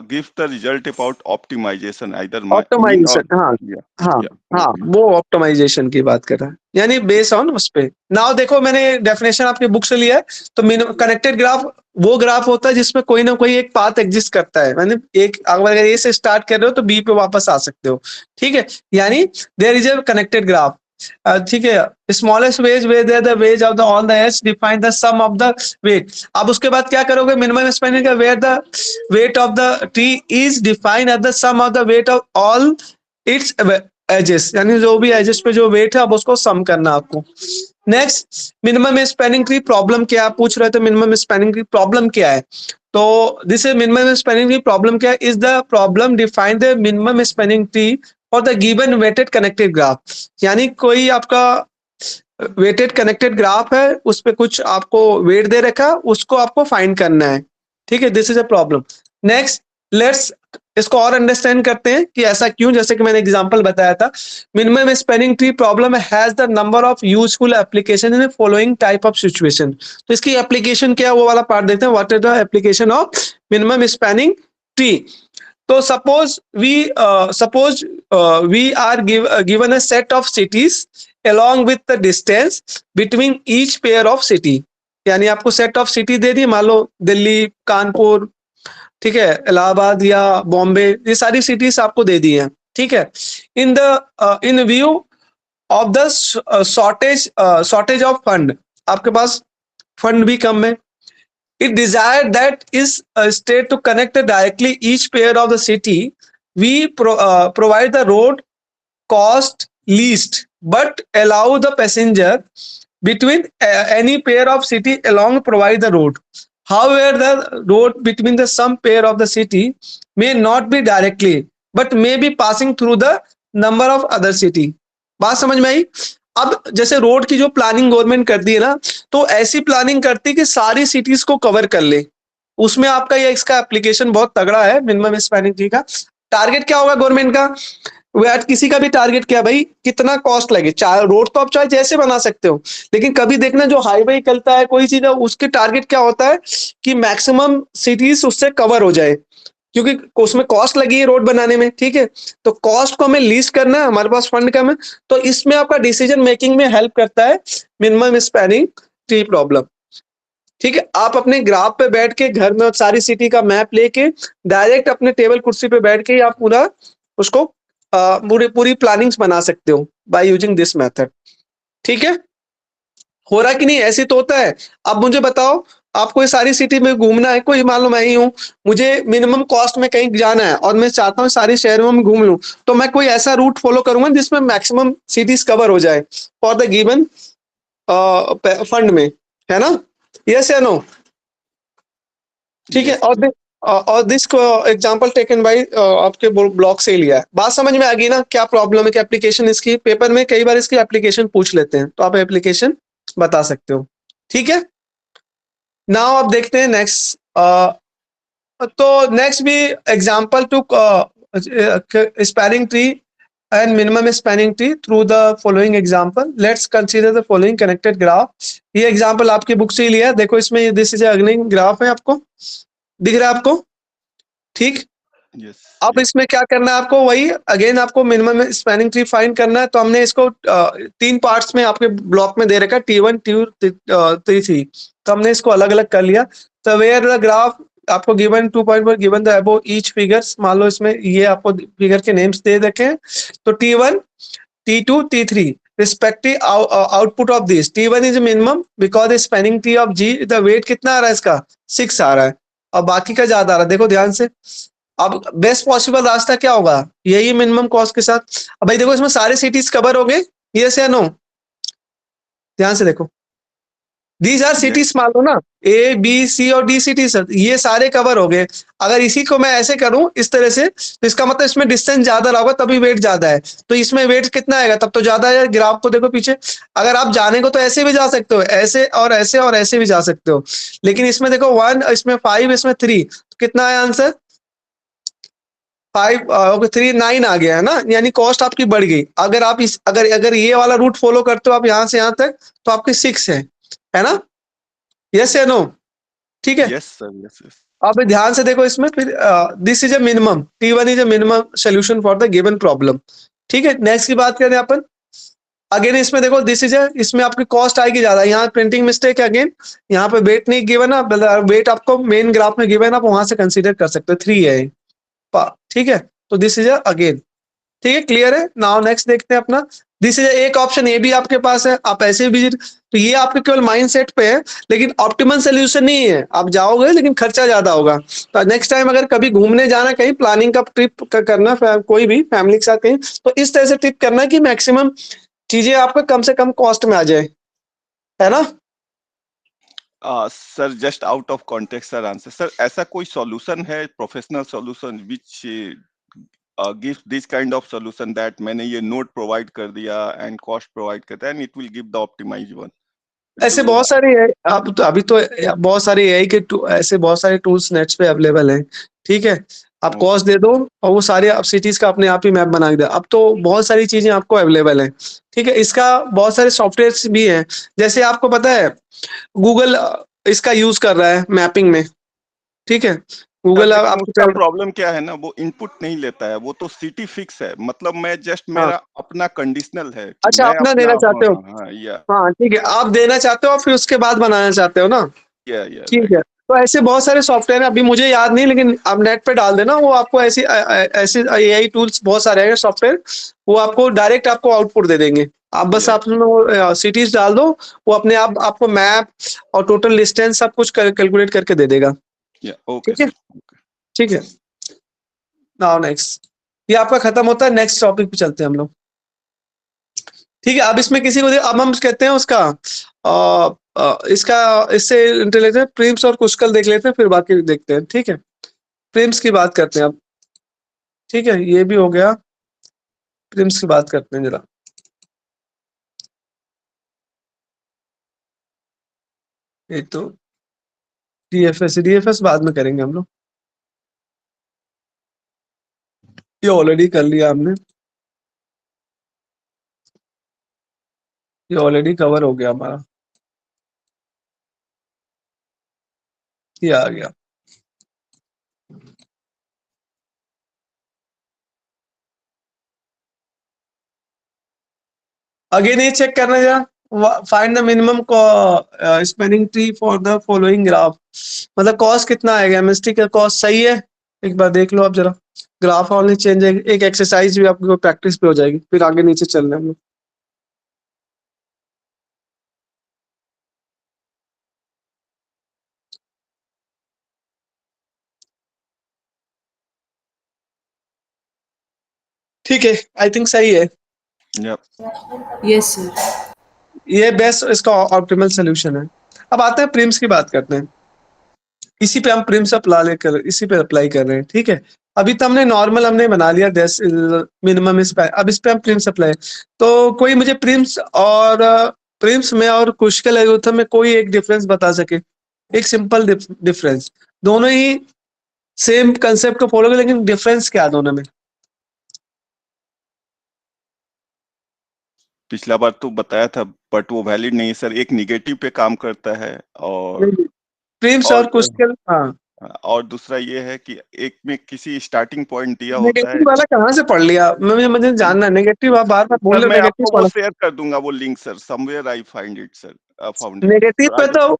gives the result about optimization, either optimization, हाँ, वो ऑप्टिमाइजेशन की बात कर रहा है, यानी बेस ऑन उस पे। नाउ देखो, मैंने डेफिनेशन आपकी बुक से लिया है, तो कनेक्टेड ग्राफ वो ग्राफ होता है जिसमें कोई ना कोई एक पाथ एग्जिस्ट करता है, यानी एक अगर ए से स्टार्ट कर रहे हो तो बी पे वापस आ सकते हो। ठीक है, यानी there is a connected graph. ठीक है, smallest weight the weight of the all the edge define the sum of the weight. अब उसके बाद क्या करोगे? मिनिमम स्पैनिंग का where the weight of the tree is defined at the sum of the weight of all its edges, यानी जो भी edges पे जो वेट है, अब उसको सम करना आपको। Next, minimum spanning tree problem क्या है? पूछ रहे थे मिनिमम स्पैनिंग ट्री प्रॉब्लम क्या है, तो this is minimum spanning tree problem क्या है? Is the problem define the minimum spanning tree और the given weighted connected graph, यानी कोई आपका वेटेड कनेक्टेड ग्राफ है, उस पे कुछ आपको वेट दे रखा, उसको आपको फाइंड करना है। ठीक है, this is a problem. Next, let's इसको और अंडरस्टैंड करते हैं कि ऐसा क्यों। जैसे कि मैंने एग्जांपल बताया था, minimum spanning tree problem has the number of useful application in following type of situation. तो इसकी एप्लीकेशन क्या है, वो वाला पार्ट देखते हैं। What is the application of minimum spanning tree? तो suppose we are given a set of cities along with the distance between each pair of city, यानी आपको सेट ऑफ सिटी दे दी, मान लो दिल्ली, कानपुर, ठीक है, इलाहाबाद या बॉम्बे, ये सारी सिटीज आपको दे दी है। ठीक है, इन view of the shortage of fund, आपके पास फंड भी कम है। It desired that is a state to connect directly each pair of the city. We provide the road cost least, but allow the passenger between any pair of city along provide the road. However, the road between the some pair of the city may not be directly, but may be passing through the number of other city. बात समझ में आई? अब जैसे road की जो planning government करती है ना, तो ऐसी प्लानिंग करती है कि सारी सिटीज को कवर कर ले। उसमें आपका ये इसका एप्लीकेशन बहुत तगड़ा है मिनिमम स्पैनिंग ट्री का। टारगेट क्या होगा गवर्नमेंट का? वह किसी का भी टारगेट क्या भाई, कितना कॉस्ट लगे। चाहे रोड तो आप चाहे जैसे बना सकते हो, लेकिन कभी देखना जो हाईवे निकलता है कोई चीज है, उसके टारगेट क्या होता है कि मैक्सिमम सिटीज उससे कवर हो जाए, क्योंकि उसमें कॉस्ट लगी है रोड बनाने में। ठीक है, तो कॉस्ट को हमें लीस्ट करना है, हमारे पास फंड कम है, तो इसमें आपका डिसीजन मेकिंग में हेल्प करता है मिनिमम स्पैनिंग ट्री प्रॉब्लम। ठीक है, आप अपने ग्राफ पे बैठ के घर में सारी सिटी का मैप लेके डायरेक्ट अपने टेबल कुर्सी पे बैठ के आप पूरा उसको पूरी प्लानिंग्स बना सकते हो बाय यूजिंग दिस मेथड। ठीक है, हो रहा कि नहीं? ऐसे तो होता है। अब मुझे बताओ, आपको ये सारी सिटी में घूमना है, कोई मान लो मैं ही हूँ, मुझे मिनिमम कॉस्ट में कहीं जाना है और मैं चाहता हूँ सारे शहरों में घूम लूँ, तो मैं कोई ऐसा रूट फॉलो करूंगा जिसमें मैक्सिमम सिटीज कवर हो जाए फॉर द गिवन फंड में, है ना? यस या नो? ठीक है, और दिस एग्जांपल टेकन बाय आपके ब्लॉग से ही लिया है। बात समझ में आ गई ना क्या प्रॉब्लम है? कि एप्लीकेशन इसकी पेपर में कई बार इसकी एप्लीकेशन पूछ लेते हैं, तो आप एप्लीकेशन बता सकते हो। ठीक है, नाउ आप देखते हैं नेक्स्ट। तो नेक्स्ट भी example to spanning tree and minimum spanning tree through the following example. Let's consider the following connected graph. ये example आपकी बुक से ही लिया है। देखो इसमें this is a again graph है, आपको दिख रहा है आपको? ठीक, अब इसमें क्या करना है आपको? वही अगेन आपको मिनिमम स्पैनिंग ट्री फाइंड करना है। तो हमने इसको 3 पार्ट्स में आपके ब्लॉक में दे रखा है, T1 T2 T3। तो हमने इसको अलग अलग कर लिया। तो वेयर द ग्राफ आपको गिवन 2 पॉइंट पर given the above each figures, मान लो इसमें ये आपको फिगर के नेम्स दे रखे हैं। तो T1 T2 T3 respective output of this. T1 is minimum because the spanning tree of G, the weight कितना आ रहा है इसका? 6 आ रहा है, और बाकी का ज्यादा आ रहा है। देखो ध्यान से, अब बेस्ट पॉसिबल रास्ता क्या होगा? यही मिनिमम कॉस्ट के साथ। अब भाई देखो इसमें सारे सिटीज कवर हो गए, यस या नो? ध्यान से देखो, दीज आर सिटीज, मान लो ना A B C और D सिटीज, ये सारे कवर हो गए। अगर इसी को मैं ऐसे करूं इस तरह से, तो इसका मतलब इसमें डिस्टेंस ज्यादा रहा होगा तभी वेट ज्यादा है। तो इसमें वेट कितना आएगा? तब तो ज्यादा है। ग्राफ को देखो पीछे, अगर आप जाने को तो ऐसे भी जा सकते हो, ऐसे और ऐसे और ऐसे भी जा सकते हो, लेकिन इसमें देखो 1, इसमें 5, इसमें 3, तो कितना है आंसर? 5 3 9 आ गया है ना, यानी कॉस्ट आपकी बढ़ गई। अगर आप अगर ये वाला रूट फॉलो करते हो आप यहाँ से यहाँ तक, तो आपकी 6 है ना? यस या नो? ठीक है, यस सर, यस यस। अब ध्यान से देखो इसमें, फिर this is a minimum, T1 is a minimum solution for the given problem. ठीक है, नेक्स्ट की बात करें अपन। अगेन इसमें देखो दिस इज इसमें आपकी कॉस्ट आएगी ज्यादा। यहाँ प्रिंटिंग मिस्टेक है अगेन, यहाँ पे वेट नहीं गिवन है, वेट आपको मेन ग्राफ में गिवन, आप वहां से कंसीडर कर सकते हो, 3 है। ठीक है, तो दिस इज अगेन, ठीक है, क्लियर है। नाउ नेक्स्ट देखते हैं अपना। दिस इज एक ऑप्शन ए भी आपके पास है, आप ऐसे भी, तो ये आपके केवल माइंडसेट पे है, लेकिन ऑप्टिमल सोल्यूशन नहीं है। आप जाओगे लेकिन खर्चा ज्यादा होगा। तो नेक्स्ट टाइम अगर कभी घूमने जाना, कहीं प्लानिंग का ट्रिप करना, कोई भी फैमिली के साथ कहीं, तो इस तरह से ट्रिप करना कि मैक्सिमम चीजें आपको कम से कम कॉस्ट में आ जाए, है ना? Sir just out of context sir answer. Sir ऐसा कोई सॉल्यूशन है, professional solution which gives this kind of solution, that मैंने ये नोट प्रोवाइड कर दिया एंड कॉस्ट प्रोवाइड करता है and it will give the optimized one? ऐसे बहुत सारे है, अब तो अभी तो बहुत सारे एआई के ऐसे बहुत सारे टूल्स नेट्स पे अवेलेबल हैं। ठीक है, आप कॉस्ट दे दो और वो सारे आप सिटीज का अपने आप ही मैप बना के दे। अब तो बहुत सारी चीजें आपको अवेलेबल है। ठीक है, इसका बहुत सारे सॉफ्टवेयर्स भी हैं, जैसे आपको पता है गूगल इसका यूज कर रहा है मैपिंग में। ठीक है, गूगल आपका प्रॉब्लम क्या है ना, वो इनपुट नहीं लेता है, वो तो सिटी फिक्स है, मतलब मैं जस्ट मेरा अपना कंडीशनल है। अच्छा, अपना देना चाहते हो? हाँ ठीक है, आप देना चाहते हो और फिर उसके बाद बनाना चाहते हो ना? ठीक है, तो ऐसे बहुत सारे सॉफ्टवेयर है, अभी मुझे याद नहीं, लेकिन आप नेट पे डाल देना, वो आपको ऐसे एआई टूल्स बहुत सारे हैं सॉफ्टवेयर, वो आपको डायरेक्ट आपको आउटपुट दे देंगे। आप बस आप वो सिटीज डाल दो, वो अपने आप आपको मैप और टोटल डिस्टेंस सब कुछ कैलकुलेट करके दे देगा। ठीक है, ठीक है। नाउ नेक्स्ट, ये आपका खत्म होता है, नेक्स्ट टॉपिक पे चलते हैं हम लोग। ठीक है। अब इसमें किसी को अब हम कहते हैं उसका इसका इससे इंटेलिजेंट प्रिम्स और कुशकल देख लेते हैं, फिर बाकी देखते हैं। ठीक है, प्रिम्स की बात करते हैं अब। ठीक है, ये भी हो गया। प्रिम्स की बात करते हैं जरा। ये तो डीएफएस बाद में करेंगे हम लोग, ये ऑलरेडी कर लिया हमने, ये ऑलरेडी कवर हो गया हमारा, ये आ गया। अगेन ये चेक करना जरा, find the minimum spanning tree for the following graph. मतलब कॉस्ट कितना आएगा, एमएसटी का कॉस्ट सही है, एक बार देख लो आप जरा। ग्राफ ऑनली चेंज है, एक एक्सरसाइज भी आपको प्रैक्टिस पे हो जाएगी, फिर आगे नीचे चलना है हम लोग। ठीक है, आई थिंक सही है। Yes sir. ये बेस्ट इसका ऑप्टिमल सोल्यूशन है। अब आते हैं प्रिम्स की बात करते हैं। इसी पे हम प्रिम्स इसी पे अप्लाई कर रहे हैं। ठीक है, अभी तो हमने नॉर्मल हमने बना लिया 10 मिनिमम इस पे, अब इस पे हम प्रिम्स अप्लाई। तो कोई मुझे प्रिम्स में और कुशकल एल्गोरिथम में कोई एक डिफरेंस बता सके, एक सिंपल डिफरेंस। दोनों ही सेम कंसेप्ट को फॉलो कर, लेकिन डिफरेंस क्या दोनों में? पिछला बार तो बताया था, बट वो वैलिड नहीं है सर। एक निगेटिव पे काम करता है और प्रिम्स और कुशकल, हाँ। और दूसरा ये है कि एक में किसी स्टार्टिंग पॉइंट दिया होता है। नेगेटिव वाला कहाँ से पढ़ लिया? मुझे जानना, नेगेटिव आप बार बार बोल रहे हो। मैं नेगेटिव आपको वो शेयर कर दूंगा वो link sir, somewhere I find it sir, found it. Negative पे तो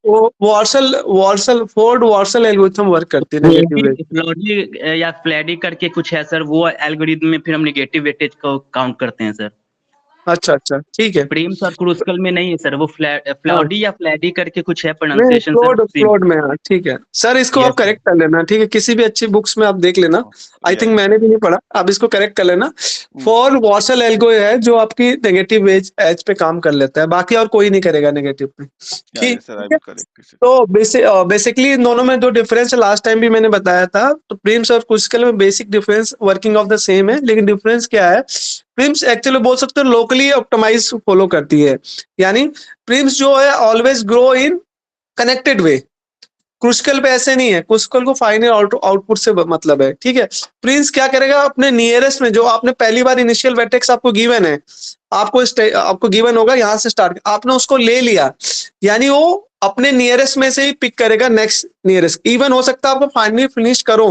फोर्ड वार्सल एल्गोरिथम वर्क करती है नेगेटिव में। फ्लॉडी या फ्लैडी करके कुछ है सर, वो एल्गोरिथम में फिर हम निगेटिव वेटेज को काउंट करते हैं सर। अच्छा अच्छा, ठीक है। प्रिम्स और क्रूस्कल में नहीं है सर, वो फ्लॉडी या फ्लैडी करके कुछ है नहीं, प्रोनाउंसिएशन फ्लोड में, हाँ ठीक है सर। इसको आप करेक्ट कर लेना, ठीक है, किसी भी अच्छी बुक्स में आप देख लेना। आई थिंक मैंने भी नहीं पढ़ा, आप इसको करेक्ट कर लेना। फॉर वार्सल एल्गो है जो आपकी नेगेटिव एज पे काम कर लेता है, बाकी और कोई नहीं करेगा नेगेटिव पे। ठीक है, तो बेसिकली दोनों में दो डिफरेंस लास्ट टाइम भी मैंने बताया था। तो प्रिम्स और क्रूस्कल में basic difference working of the same है, लेकिन डिफरेंस क्या है? प्रिम्स एक्चुअली बोल सकते हो लोकली ऑप्टिमाइज फॉलो करती है, यानी प्रिम्स जो है ऑलवेज ग्रो इन कनेक्टेड वे। क्रूस्कल पे ऐसे नहीं है, क्रूस्कल को फाइनल आउटपुट से मतलब है। ठीक है, प्रिम्स क्या करेगा, अपने नियरेस्ट में जो आपने पहली बार इनिशियल वेटेक्स आपको गिवन है, आपको गिवन होगा यहाँ से स्टार्ट, आपने उसको ले लिया, यानी वो अपने नियरेस्ट में से ही पिक करेगा नेक्स्ट नियरेस्ट। इवन हो सकता है आपको फाइनली फिनिश करो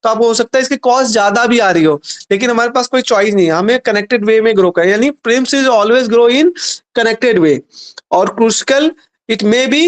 तो आपको हो सकता है इसकी कॉस्ट ज्यादा भी आ रही हो, लेकिन हमारे पास कोई चॉइस नहीं है, हमें कनेक्टेड वे में ग्रो करें, यानी Prim's is always grow in connected way. और Kruskal it may be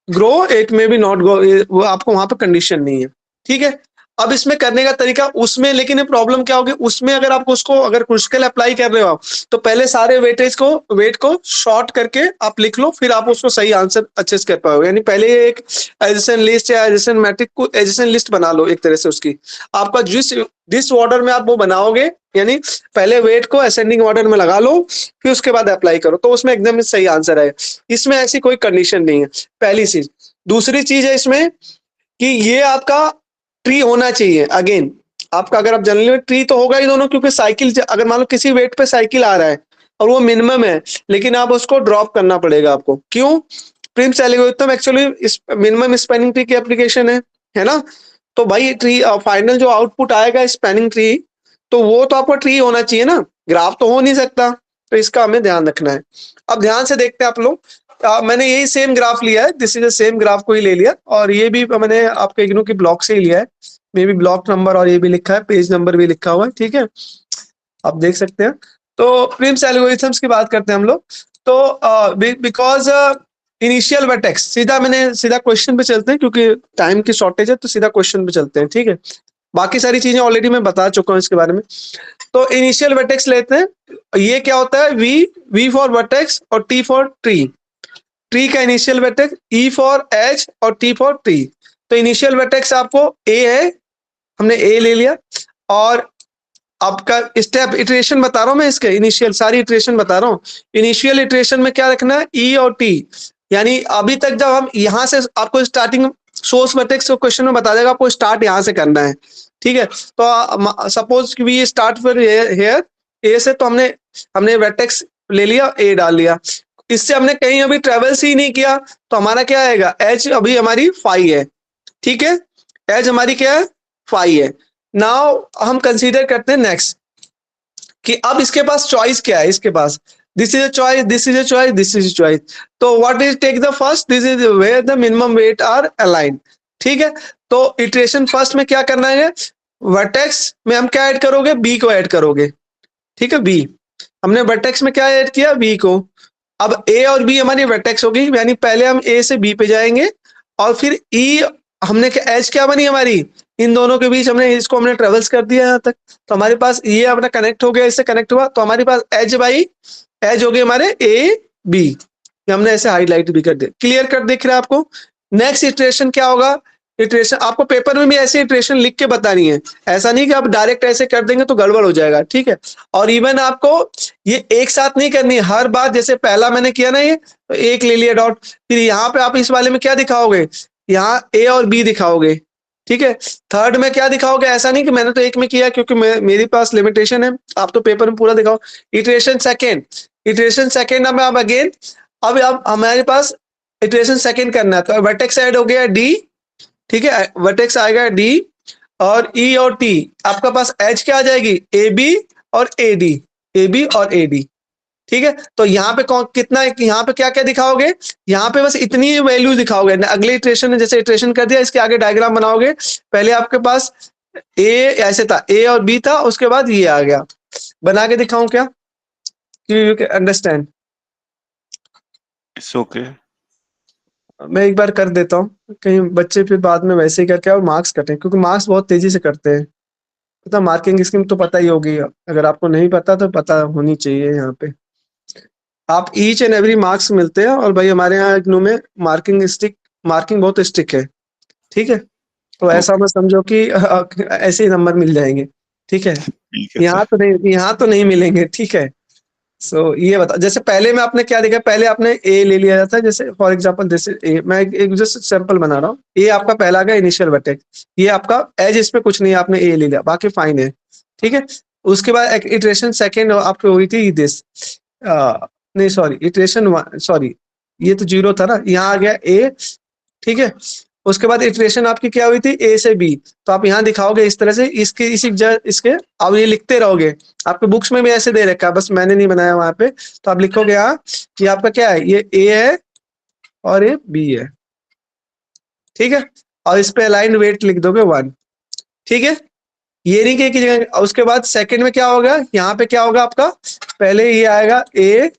grow, it may be not grow, वो आपको वहां पे कंडीशन नहीं है। ठीक है, अब इसमें करने का तरीका उसमें, लेकिन ये प्रॉब्लम क्या होगी उसमें, अगर आप उसको अगर क्रूस्कल अप्लाई कर रहे हो आप, तो पहले सारे वेट को शॉर्ट करके आप लिख लो, फिर आप उसको सही आंसर अच्छे से कर पाओगे। यानी पहले एक एडिशन लिस्ट या एडिशन मैट्रिक को एडिशन लिस्ट बना लो एक तरह से उसकी। आपका जिस ऑर्डर में आप वो बनाओगे, यानी पहले वेट को असेंडिंग ऑर्डर में लगा लो, फिर उसके बाद अप्लाई करो, तो उसमें एकदम सही आंसर है। इसमें ऐसी कोई कंडीशन नहीं है, पहली चीज। दूसरी चीज है इसमें कि ये आपका ट्री होना चाहिए। अगेन आपका अगर आप जनरली ट्री तो होगा ही दोनों, क्योंकि साइकिल अगर मान लो किसी वेट पे साइकिल आ रहा है और वो मिनिमम है, लेकिन आप उसको ड्रॉप करना पड़ेगा आपको। क्यों? Prim's algorithm actually minimum spanning tree की एप्लीकेशन है ना। तो भाई ट्री फाइनल जो आउटपुट आएगा स्पैनिंग ट्री, तो वो तो आपका ट्री होना चाहिए ना, ग्राफ तो हो नहीं सकता। तो इसका हमें ध्यान रखना है। अब ध्यान से देखते हैं आप लोग, मैंने यही सेम ग्राफ लिया है, this is the same graph को ही ले लिया, और ये भी मैंने आपके इग्नू की ब्लॉक से ही लिया है। मे बी ब्लॉक नंबर और ये भी लिखा है, पेज नंबर भी लिखा हुआ है। ठीक है, आप देख सकते हैं। तो प्रिम्स एल्गोरिथम्स की बात करते हैं हम लोग। तो बिकॉज इनिशियल वर्टेक्स, सीधा क्वेश्चन पे चलते हैं, क्योंकि टाइम की शॉर्टेज है, तो सीधा क्वेश्चन पे चलते हैं। ठीक है, बाकी सारी चीजें ऑलरेडी मैं बता चुका हूँ इसके बारे में। तो इनिशियल वर्टेक्स लेते हैं, ये क्या होता है? वी फॉर वर्टेक्स और टी फॉर ट्री। ट्री का initial vertex E for edge और टी फॉर ट्री। तो इनिशियल वर्टेक्स आपको ए है, हमने ए ले लिया, और आपका स्टेप इटरेशन बता रहा हूं मैं, इसके इनिशियल सारी इटरेशन बता रहा हूं। इनिशियल इटरेशन में क्या रखना है, ई और टी, यानी अभी तक जब हम यहां से आपको स्टार्टिंग सोर्स वर्टेक्स क्वेश्चन में बता देगा, आपको स्टार्ट यहां से करना है, ठीक है। तो सपोज कि वी स्टार्ट फिर हेयर ए से, तो हमने वर्टेक्स ले लिया, ए डाल लिया, इससे हमने कहीं अभी ट्रेवल्स ही नहीं किया, तो हमारा क्या आएगा, एज अभी हमारी 5 है, ठीक है, एज हमारी क्या है 5 है। नाउ हम कंसीडर करते हैं नेक्स्ट कि अब इसके पास चॉइस क्या है, इसके पास this is a choice, this is a choice, this is a choice, तो what is take the first, this is where the minimum weight are align, ठीक है। तो इटरेशन फर्स्ट में क्या करना है, वर्टेक्स में हम क्या ऐड करोगे, बी को ऐड करोगे, ठीक है, बी, हमने वर्टेक्स में क्या ऐड किया, बी को। अब ए और बी हमारी वर्टेक्स होगी, यानी पहले हम ए से बी पे जाएंगे, और फिर ई हमने एज क्या बनी हमारी, इन दोनों के बीच हमने ट्रेवल्स कर दिया यहाँ तक, तो हमारे पास ये अपना कनेक्ट हो गया, इससे कनेक्ट हुआ, तो हमारे पास एज बाई एज हो गए हमारे ए बी, हमने ऐसे हाईलाइट भी कर दिया, क्लियर कर दिख रहा है आपको। नेक्स्ट इटरेशन क्या होगा, इटरेशन आपको पेपर में भी ऐसे इटरेशन लिख के बतानी है, ऐसा नहीं कि आप डायरेक्ट ऐसे कर देंगे तो गड़बड़ हो जाएगा, ठीक है। और इवन आपको ये एक साथ नहीं करनी, हर बार जैसे पहला मैंने किया ना, ये तो एक ले लिया डॉट, फिर यहाँ पे आप इस वाले में क्या दिखाओगे, यहाँ ए और बी दिखाओगे, ठीक है। थर्ड में क्या दिखाओगे, ऐसा नहीं कि मैंने तो एक में किया क्योंकि मेरे पास लिमिटेशन है, आप तो पेपर में पूरा दिखाओ। इटरेशन सेकेंड अब अगेन, अब हमारे पास इटरेशन सेकेंड करना है, तो वर्टेक्स ऐड हो गया डी, ठीक है, वर्टेक्स आएगा डी, और ई और टी, आपका पास एज क्या आ जाएगी, ए बी और ए डी, ए बी और ए डी, ठीक है। तो यहाँ पे कितना, यहाँ पे क्या क्या दिखाओगे, यहाँ पे बस इतनी वैल्यू दिखाओगे, अगले इटरेशन में जैसे इटरेशन कर दिया, इसके आगे डायग्राम बनाओगे, पहले आपके पास ए ऐसे था, ए और बी था, उसके बाद ये आ गया, बना के दिखाऊं क्या, you can understand. It's okay. मैं एक बार कर देता हूँ, कहीं बच्चे फिर बाद में वैसे ही करके और मार्क्स कटें, क्योंकि मार्क्स बहुत तेजी से करते हैं, पता मार्किंग स्कीम तो पता ही होगी, अगर आपको नहीं पता तो पता होनी चाहिए। यहाँ पे आप ईच एंड एवरी मार्क्स मिलते हैं, और भाई हमारे यहाँ इग्नू में मार्किंग बहुत स्ट्रिक्ट है, ठीक है। तो ऐसा मत समझो कि ऐसे ही नंबर मिल जाएंगे, ठीक है, ठीक है यहाँ तो नहीं मिलेंगे, ठीक है। सो ये बता, जैसे पहले में आपने क्या देखा, पहले आपने ए ले लिया जाता है, जैसे फॉर एग्जांपल दिस इज ए, मैं एक जस्ट सैंपल बना रहा हूँ, ये आपका पहला गया इनिशियल वर्टेक्स, ये आपका एज, इसमें कुछ नहीं, आपने ए ले लिया, बाकी फाइन है, ठीक है। उसके बाद इटरेशन सेकेंड आपकी हुई थी दिस, नहीं सॉरी, इटरेशन सॉरी, ये तो 0 था ना, यहाँ आ गया ए, ठीक है। उसके बाद इटरेशन आपकी क्या हुई थी, ए से बी, तो आप यहाँ दिखाओगे इस तरह से, इसके अब ये लिखते रहोगे, आपके बुक्स में भी ऐसे दे रखा है, बस मैंने नहीं बनाया वहां पे, तो आप लिखोगे यहाँ कि आपका क्या है, ये ए है और ये बी है, ठीक है, और इस पे अलाइन वेट लिख दोगे 1, ठीक है। ये नहीं कि उसके बाद सेकंड में क्या होगा, यहाँ पे क्या होगा आपका, पहले ये आएगा ए,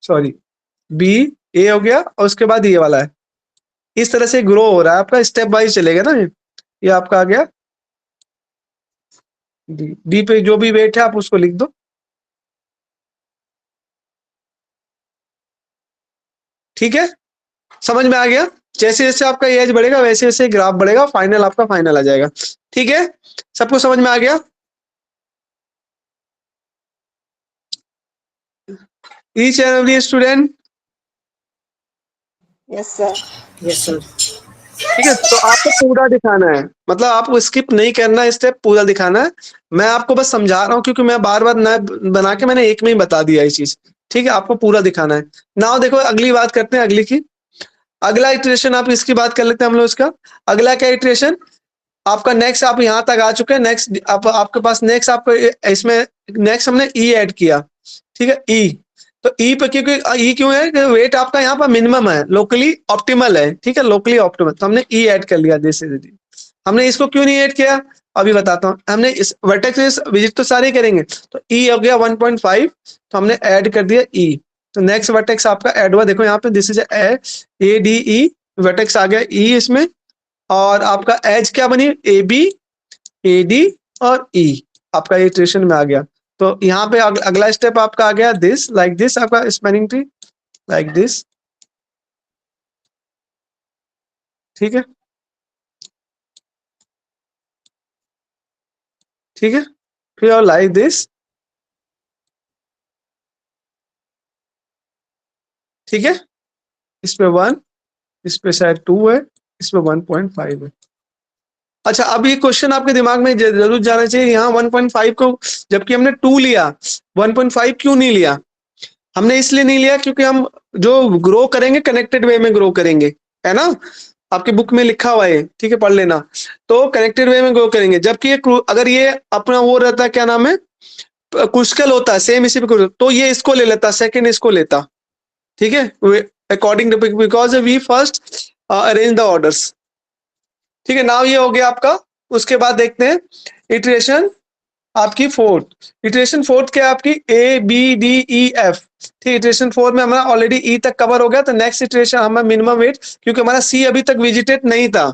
सॉरी बी, ए हो गया, और उसके बाद ये वाला है, इस तरह से ग्रो हो रहा है आपका, स्टेप वाइज चलेगा ना, ये आपका आ गया डी पे जो भी वेट है आप उसको लिख दो, ठीक है, समझ में आ गया। जैसे जैसे आपका एज बढ़ेगा वैसे वैसे ग्राफ बढ़ेगा, फाइनल आपका फाइनल आ जाएगा, ठीक है, सबको समझ में आ गया। Each and every student, yes sir. Yes sir. ठीक है, तो आपको पूरा दिखाना है, मतलब आपको स्किप नहीं करना है, स्टेप पूरा दिखाना है। मैं आपको बस समझा रहा हूँ क्योंकि मैं बार बार न बना के मैंने एक में ही बता दिया ये चीज, ठीक है, आपको पूरा दिखाना है। नाउ देखो अगली बात करते हैं, अगली की, अगला इटरेशन आप इसकी बात कर लेते हैं हम लोग, इसका अगला क्या इटरेशन आपका, नेक्स्ट आप यहाँ तक आ चुके हैं, नेक्स्ट आपके पास नेक्स्ट आपको इसमें नेक्स्ट हमने ई ऐड किया, ठीक है, ई, तो ई पे क्योंकि ई क्यों है कि वेट आपका यहाँ पर मिनिमम है, लोकली ऑप्टिमल है, ठीक है, लोकली ऑप्टिमल, तो हमने ई ऐड कर लिया, हमने इसको क्यों नहीं ऐड किया अभी बताता हूँ। हमने इस वर्टेक्स विजिट तो सारे करेंगे, तो ई हो गया 1.5, तो हमने ऐड कर दिया ई, तो नेक्स्ट वर्टेक्स आपका ऐड हुआ, देखो यहाँ पे this is A D E, vertex आ गया ई इसमें, और आपका एज क्या बनी, ए बी, ए डी और ई, आपका इटरेशन में आ गया। तो यहाँ पे अगला स्टेप आपका आ गया दिस, लाइक दिस, आपका स्पैनिंग ट्री लाइक दिस, ठीक है। ठीक है, फिर और लाइक दिस, ठीक है, इस पे 1, इस पे शायद 2 है, इस पे 1.5 है। अच्छा, अब ये क्वेश्चन आपके दिमाग में जरूर जाना चाहिए, यहाँ 1.5 को जबकि हमने 2 लिया, 1.5 क्यों नहीं लिया? हमने इसलिए नहीं लिया क्योंकि हम जो ग्रो करेंगे कनेक्टेड वे में ग्रो करेंगे, है ना? आपके बुक में लिखा हुआ है, ठीक है, पढ़ लेना। तो कनेक्टेड वे में ग्रो करेंगे, जबकि ये अगर ये अपना वो रहता है, क्या नाम है, क्रुस्कल होता है, सेम इसी पे, तो ये इसको ले लेता, सेकंड इसको लेता, ठीक है, according to, because we first arrange the orders. ठीक है, नाउ ये हो गया आपका। उसके बाद देखते हैं इटरेशन आपकी इटरेशन फोर्थ क्या है आपकी, A B D E F. ठीक, इटरेशन 4 में हमारा ऑलरेडी ई तक कवर हो गया, तो नेक्स्ट इटरेशन हमारा मिनिमम वेट, क्योंकि हमारा सी अभी तक विजिटेड नहीं था,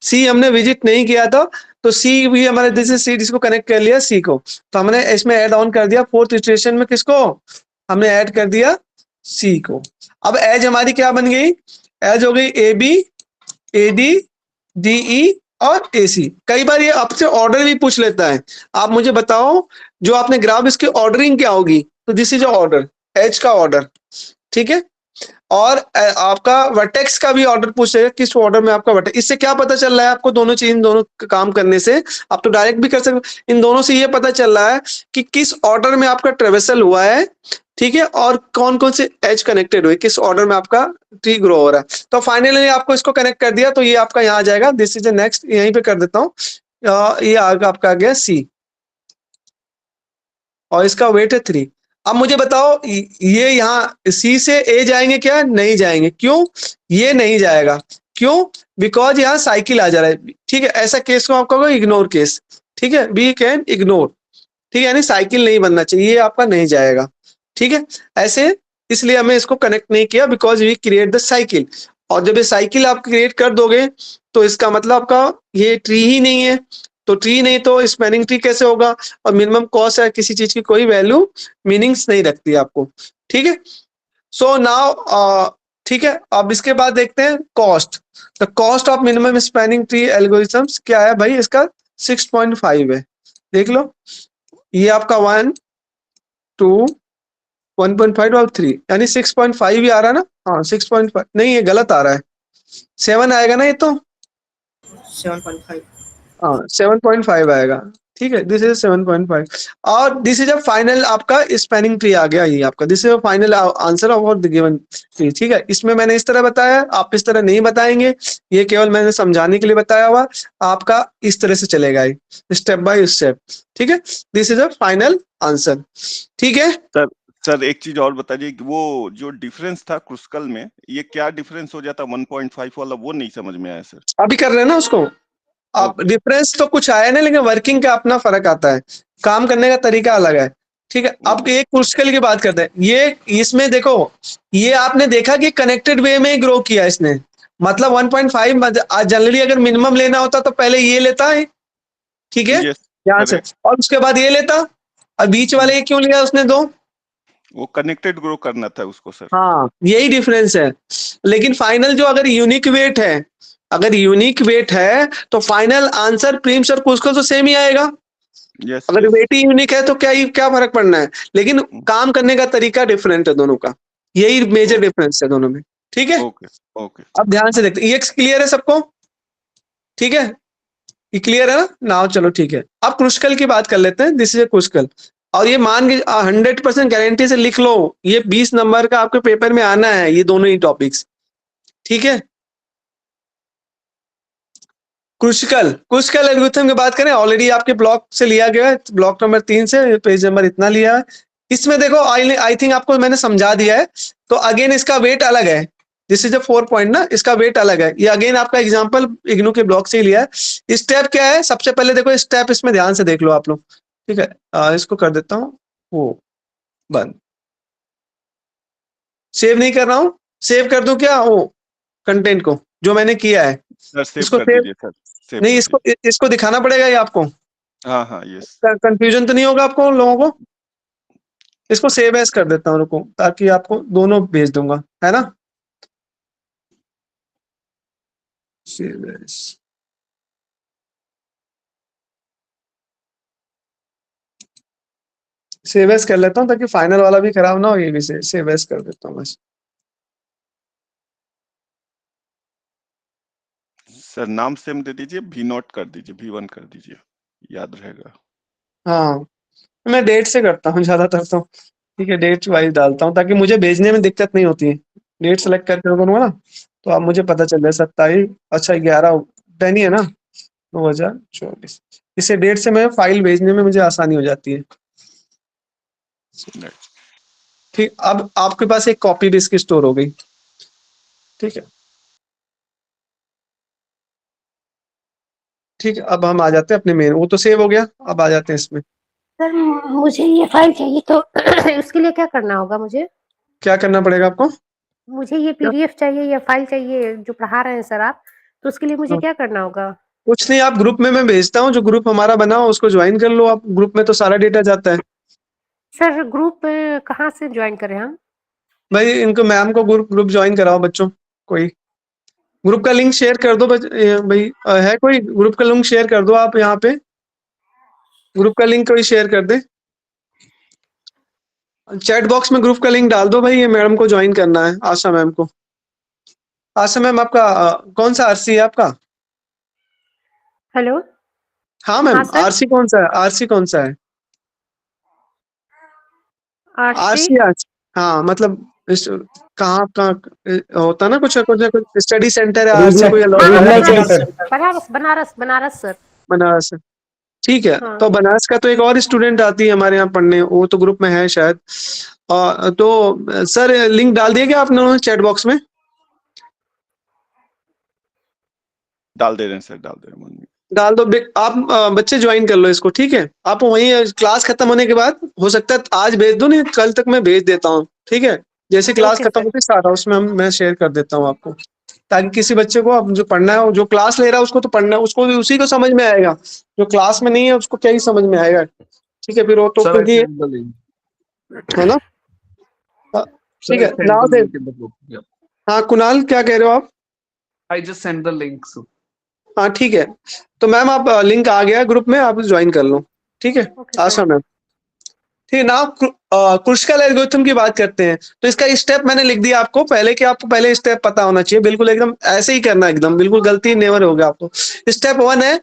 सी हमने विजिट नहीं किया था, तो सी भी हमारे दिस इज सी, जिसको कनेक्ट कर लिया सी को, तो हमने इसमें ऐड ऑन कर दिया फोर्थ इटरेशन में, किसको हमने ऐड कर दिया, सी को। अब एज हमारी क्या बन गई, एज हो गई A B, A D, D E और ए सी। कई बार ये आपसे ऑर्डर भी पूछ लेता है, आप मुझे बताओ जो आपने ग्राफ, इसकी ऑर्डरिंग क्या होगी, तो दिस इज ऑर्डर, एच का ऑर्डर, ठीक है। और आपका वर्टेक्स का भी ऑर्डर पूछेगा, किस ऑर्डर में आपका वर्टेक्स। इससे क्या पता चल रहा है आपको, दोनों चीज, इन दोनों काम करने से आप तो डायरेक्ट भी कर सकते, इन दोनों से ये पता चल रहा है कि किस ऑर्डर में आपका ट्रेवर्सल हुआ है, ठीक है, और कौन कौन से एज कनेक्टेड हुए, किस ऑर्डर में आपका ट्री ग्रो हो रहा है। तो फाइनली आपको इसको कनेक्ट कर दिया, तो ये आपका यहाँ आ जाएगा, दिस इज नेक्स्ट, यहीं पे कर देता हूँ, ये आपका आ गया सी, और इसका वेट है 3। अब मुझे बताओ ये यहाँ सी से ए जाएंगे क्या, नहीं जाएंगे, क्यों, ये नहीं जाएगा, क्यों, बिकॉज यहाँ साइकिल आ जा रहा है, ठीक है, ऐसा केस को आपका इग्नोर केस, ठीक है, बी कैन इग्नोर, ठीक है, यानी साइकिल नहीं बनना चाहिए, ये आपका नहीं जाएगा, ठीक है, ऐसे, इसलिए हमें इसको कनेक्ट नहीं किया, because we create the cycle. और जब ये साइकिल आप क्रिएट कर दोगे, तो इसका मतलब आपका ये ट्री ही नहीं है, तो ट्री नहीं तो स्पैनिंग ट्री कैसे होगा, और मिनिमम कॉस्ट है, किसी चीज की कोई वैल्यू मीनिंग्स नहीं रखती आपको, ठीक है। सो नाउ ठीक है, अब इसके बाद देखते हैं cost. The cost of minimum spanning tree algorithms क्या है भाई, इसका 6.5 है, देख लो, ये आपका 1 2 1.5 और 3, यानी 6.5 ही आ रहा है ना, हाँ 6.5 नहीं, ये गलत आ रहा है, 7 आएगा ना ये तो, 7.5। हाँ 7.5 आएगा, ठीक है, दिस इज 7.5, और दिस इज अ फाइनल आपका स्पैनिंग ट्री आ गया, ये आपका this is a final answer of the given tree, ठीक है। इसमें मैंने इस तरह बताया, आप इस तरह नहीं बताएंगे, ये केवल मैंने समझाने के लिए बताया हुआ, आपका इस तरह से चलेगा स्टेप बाय स्टेप, ठीक है, this is a final answer, ठीक है। सर एक चीज और बताइए कि वो जो डिफरेंस था क्रुस्कल में, ये क्या डिफरेंस हो जाता 1.5 वाला, वो नहीं समझ में आया सर। अभी कर रहे हैं ना उसको, आप डिफरेंस तो कुछ आया नहीं, लेकिन वर्किंग का अपना फर्क आता है, काम करने का तरीका अलग है, ठीक है। अब एक क्रुस्कल की बात करते हैं, ये इसमें देखो, ये आपने देखा कि कनेक्टेड वे में ग्रो किया इसने, मतलब 1.5 जनरली अगर मिनिमम लेना होता तो पहले ये लेता है, ठीक है, यस, यहाँ से, और उसके बाद ये लेता, और बीच वाले ये क्यों लिया उसने दो, वो कनेक्टेड ग्रो करना था उसको सर। हाँ यही डिफरेंस है। लेकिन फाइनल जो अगर यूनिक वेट है, अगर यूनिक वेट है तो फाइनल आंसर प्रीम्स और क्रुस्कल तो सेम ही आएगा, यस अगर वेट ही यूनिक है तो क्या फर्क पड़ना है, लेकिन काम करने का तरीका डिफरेंट है दोनों का, यही मेजर डिफरेंस है दोनों में, ठीक है। Okay okay. अब ध्यान से देखते हैं, ये क्लियर है सबको, ठीक है, ये क्लियर है ना, नाउ चलो ठीक है, अब क्रुस्कल की बात कर लेते हैं, दिस इज ए क्रुस्कल, और ये मान के 100% गारंटी से लिख लो, ये 20 नंबर का आपके पेपर में आना है, ये दोनों ही टॉपिक्स, ठीक है। क्रुस्कल एल्गोरिथम की बात करें, ऑलरेडी आपके ब्लॉक से लिया गया है, ब्लॉक नंबर 3 से, पेज नंबर इतना लिया है, इसमें देखो आई थिंक आपको मैंने समझा दिया है, तो अगेन इसका वेट अलग है, दिस इज अ 4 पॉइंट ना, इसका वेट अलग है, ये अगेन आपका एग्जांपल इग्नू के ब्लॉक से ही लिया है। स्टेप क्या है, सबसे पहले देखो स्टेप, इसमें ध्यान से देख लो आप लोग, ठीक है, इसको कर देता हूँ वो बंद, सेव नहीं कर रहा हूँ, सेव कर दूं क्या वो कंटेंट को जो मैंने किया है, सर सेव इसको कर सेव, दीजिए सर, सेव नहीं कर इसको दिखाना पड़ेगा ये आपको, दीजिए। हाँ हाँ यस। कंफ्यूजन तो नहीं होगा आपको उन लोगों को, इसको सेव एज कर देता हूँ, रुको, ताकि आपको दोनों भेज दूंगा, है ना, सेव एज, सेव एज कर लेता हूँ ताकि फाइनल वाला भी खराब ना हो, ये भी सेव एज कर देता हूँ बस। सर नाम सेम दे दीजिए, V0 कर दीजिए, V1 कर दीजिए, याद रहेगा। हाँ, मैं डेट से करता हूँ ज्यादातर तो, ठीक है, डेट वाइज डालता हूँ ताकि मुझे भेजने में दिक्कत नहीं होती है। डेट सेलेक्ट करके करूँगा ना तो अब मुझे पता चल जाए 27, अच्छा 11 डन ही है ना, 2024। इसे डेट से मैं फाइल भेजने में मुझे आसानी हो जाती है। ठीक, अब आपके पास एक कॉपी भी इसकी स्टोर हो गई, ठीक है। ठीक है, अब हम आ जाते हैं अपने मेन, वो तो सेव हो गया, अब आ जाते हैं इसमें। सर मुझे ये फाइल चाहिए तो उसके लिए क्या करना होगा मुझे? क्या करना पड़ेगा आपको? मुझे ये पीडीएफ चाहिए या फाइल चाहिए जो पढ़ा रहे हैं सर आप, तो उसके लिए मुझे हाँ। क्या करना होगा? कुछ नहीं, आप ग्रुप में मैं भेजता हूँ, जो ग्रुप हमारा बना हो उसको ज्वाइन कर लो आप, ग्रुप में तो सारा डेटा जाता है। सर ग्रुप कहाँ से ज्वाइन करें हम? भाई इनको मैम को ग्रुप ज्वाइन कराओ बच्चों, कोई ग्रुप का लिंक शेयर कर दो भाई, है कोई ग्रुप का लिंक शेयर कर दो आप, यहाँ पे ग्रुप का लिंक कोई शेयर कर दे, चैट बॉक्स में ग्रुप का लिंक डाल दो भाई, ये मैडम को ज्वाइन करना है, आशा मैम को। आशा मैम आपका कौन सा आरसी है आपका? हेलो। हाँ मैम, हाँ सर। आरसी कौन सा है, आरसी कौन सा है? आरसी। आरसी, हाँ मतलब कहाँ कहाँ होता है ना, कुछ कुछ स्टडी सेंटर है आरसी कोई अलग हाँ, है? बनारस बनारस बनारस सर। बनारस है, ठीक है। हाँ। तो बनारस का तो एक और स्टूडेंट आती है हमारे यहाँ पढ़ने, वो तो ग्रुप में है शायद। तो सर लिंक डाल दिया क्या आपने चैट बॉक्स में? डाल दे रहे हैं सर, डाल दे रहे हैं। डाल दो आप, बच्चे ज्वाइन कर लो इसको, ठीक है। आप वहीं क्लास खत्म होने के बाद, हो सकता है आज भेज दो, नहीं कल तक मैं भेज देता हूँ, ठीक है। जैसे क्लास ओके खत्म सर। होती है सारा उसमें मैं शेयर कर देता हूँ आपको, ताकि किसी बच्चे को अब जो पढ़ना है, जो क्लास ले रहा है उसको तो पढ़ना है, उसको भी उसी को समझ में आएगा, जो क्लास में नहीं है उसको क्या ही समझ में आएगा, ठीक है। फिर वो तो क्योंकि है ना, हाँ, ठीक है नाउ से। हाँ कुणाल क्या कह रहे हो आप? I just sent the link. So हाँ ठीक है, तो मैम आप लिंक आ गया ग्रुप में, आप ज्वाइन कर लो, ठीक है। ओके आशा सर। मैम, ठीक है ना। क्रुशिकल एल्गोरिथम की बात करते हैं, तो इसका स्टेप मैंने लिख दिया आपको पहले, कि आपको पहले स्टेप पता होना चाहिए, बिल्कुल एकदम ऐसे ही करना, एकदम बिल्कुल गलती नेवर होगा आपको। स्टेप 1 है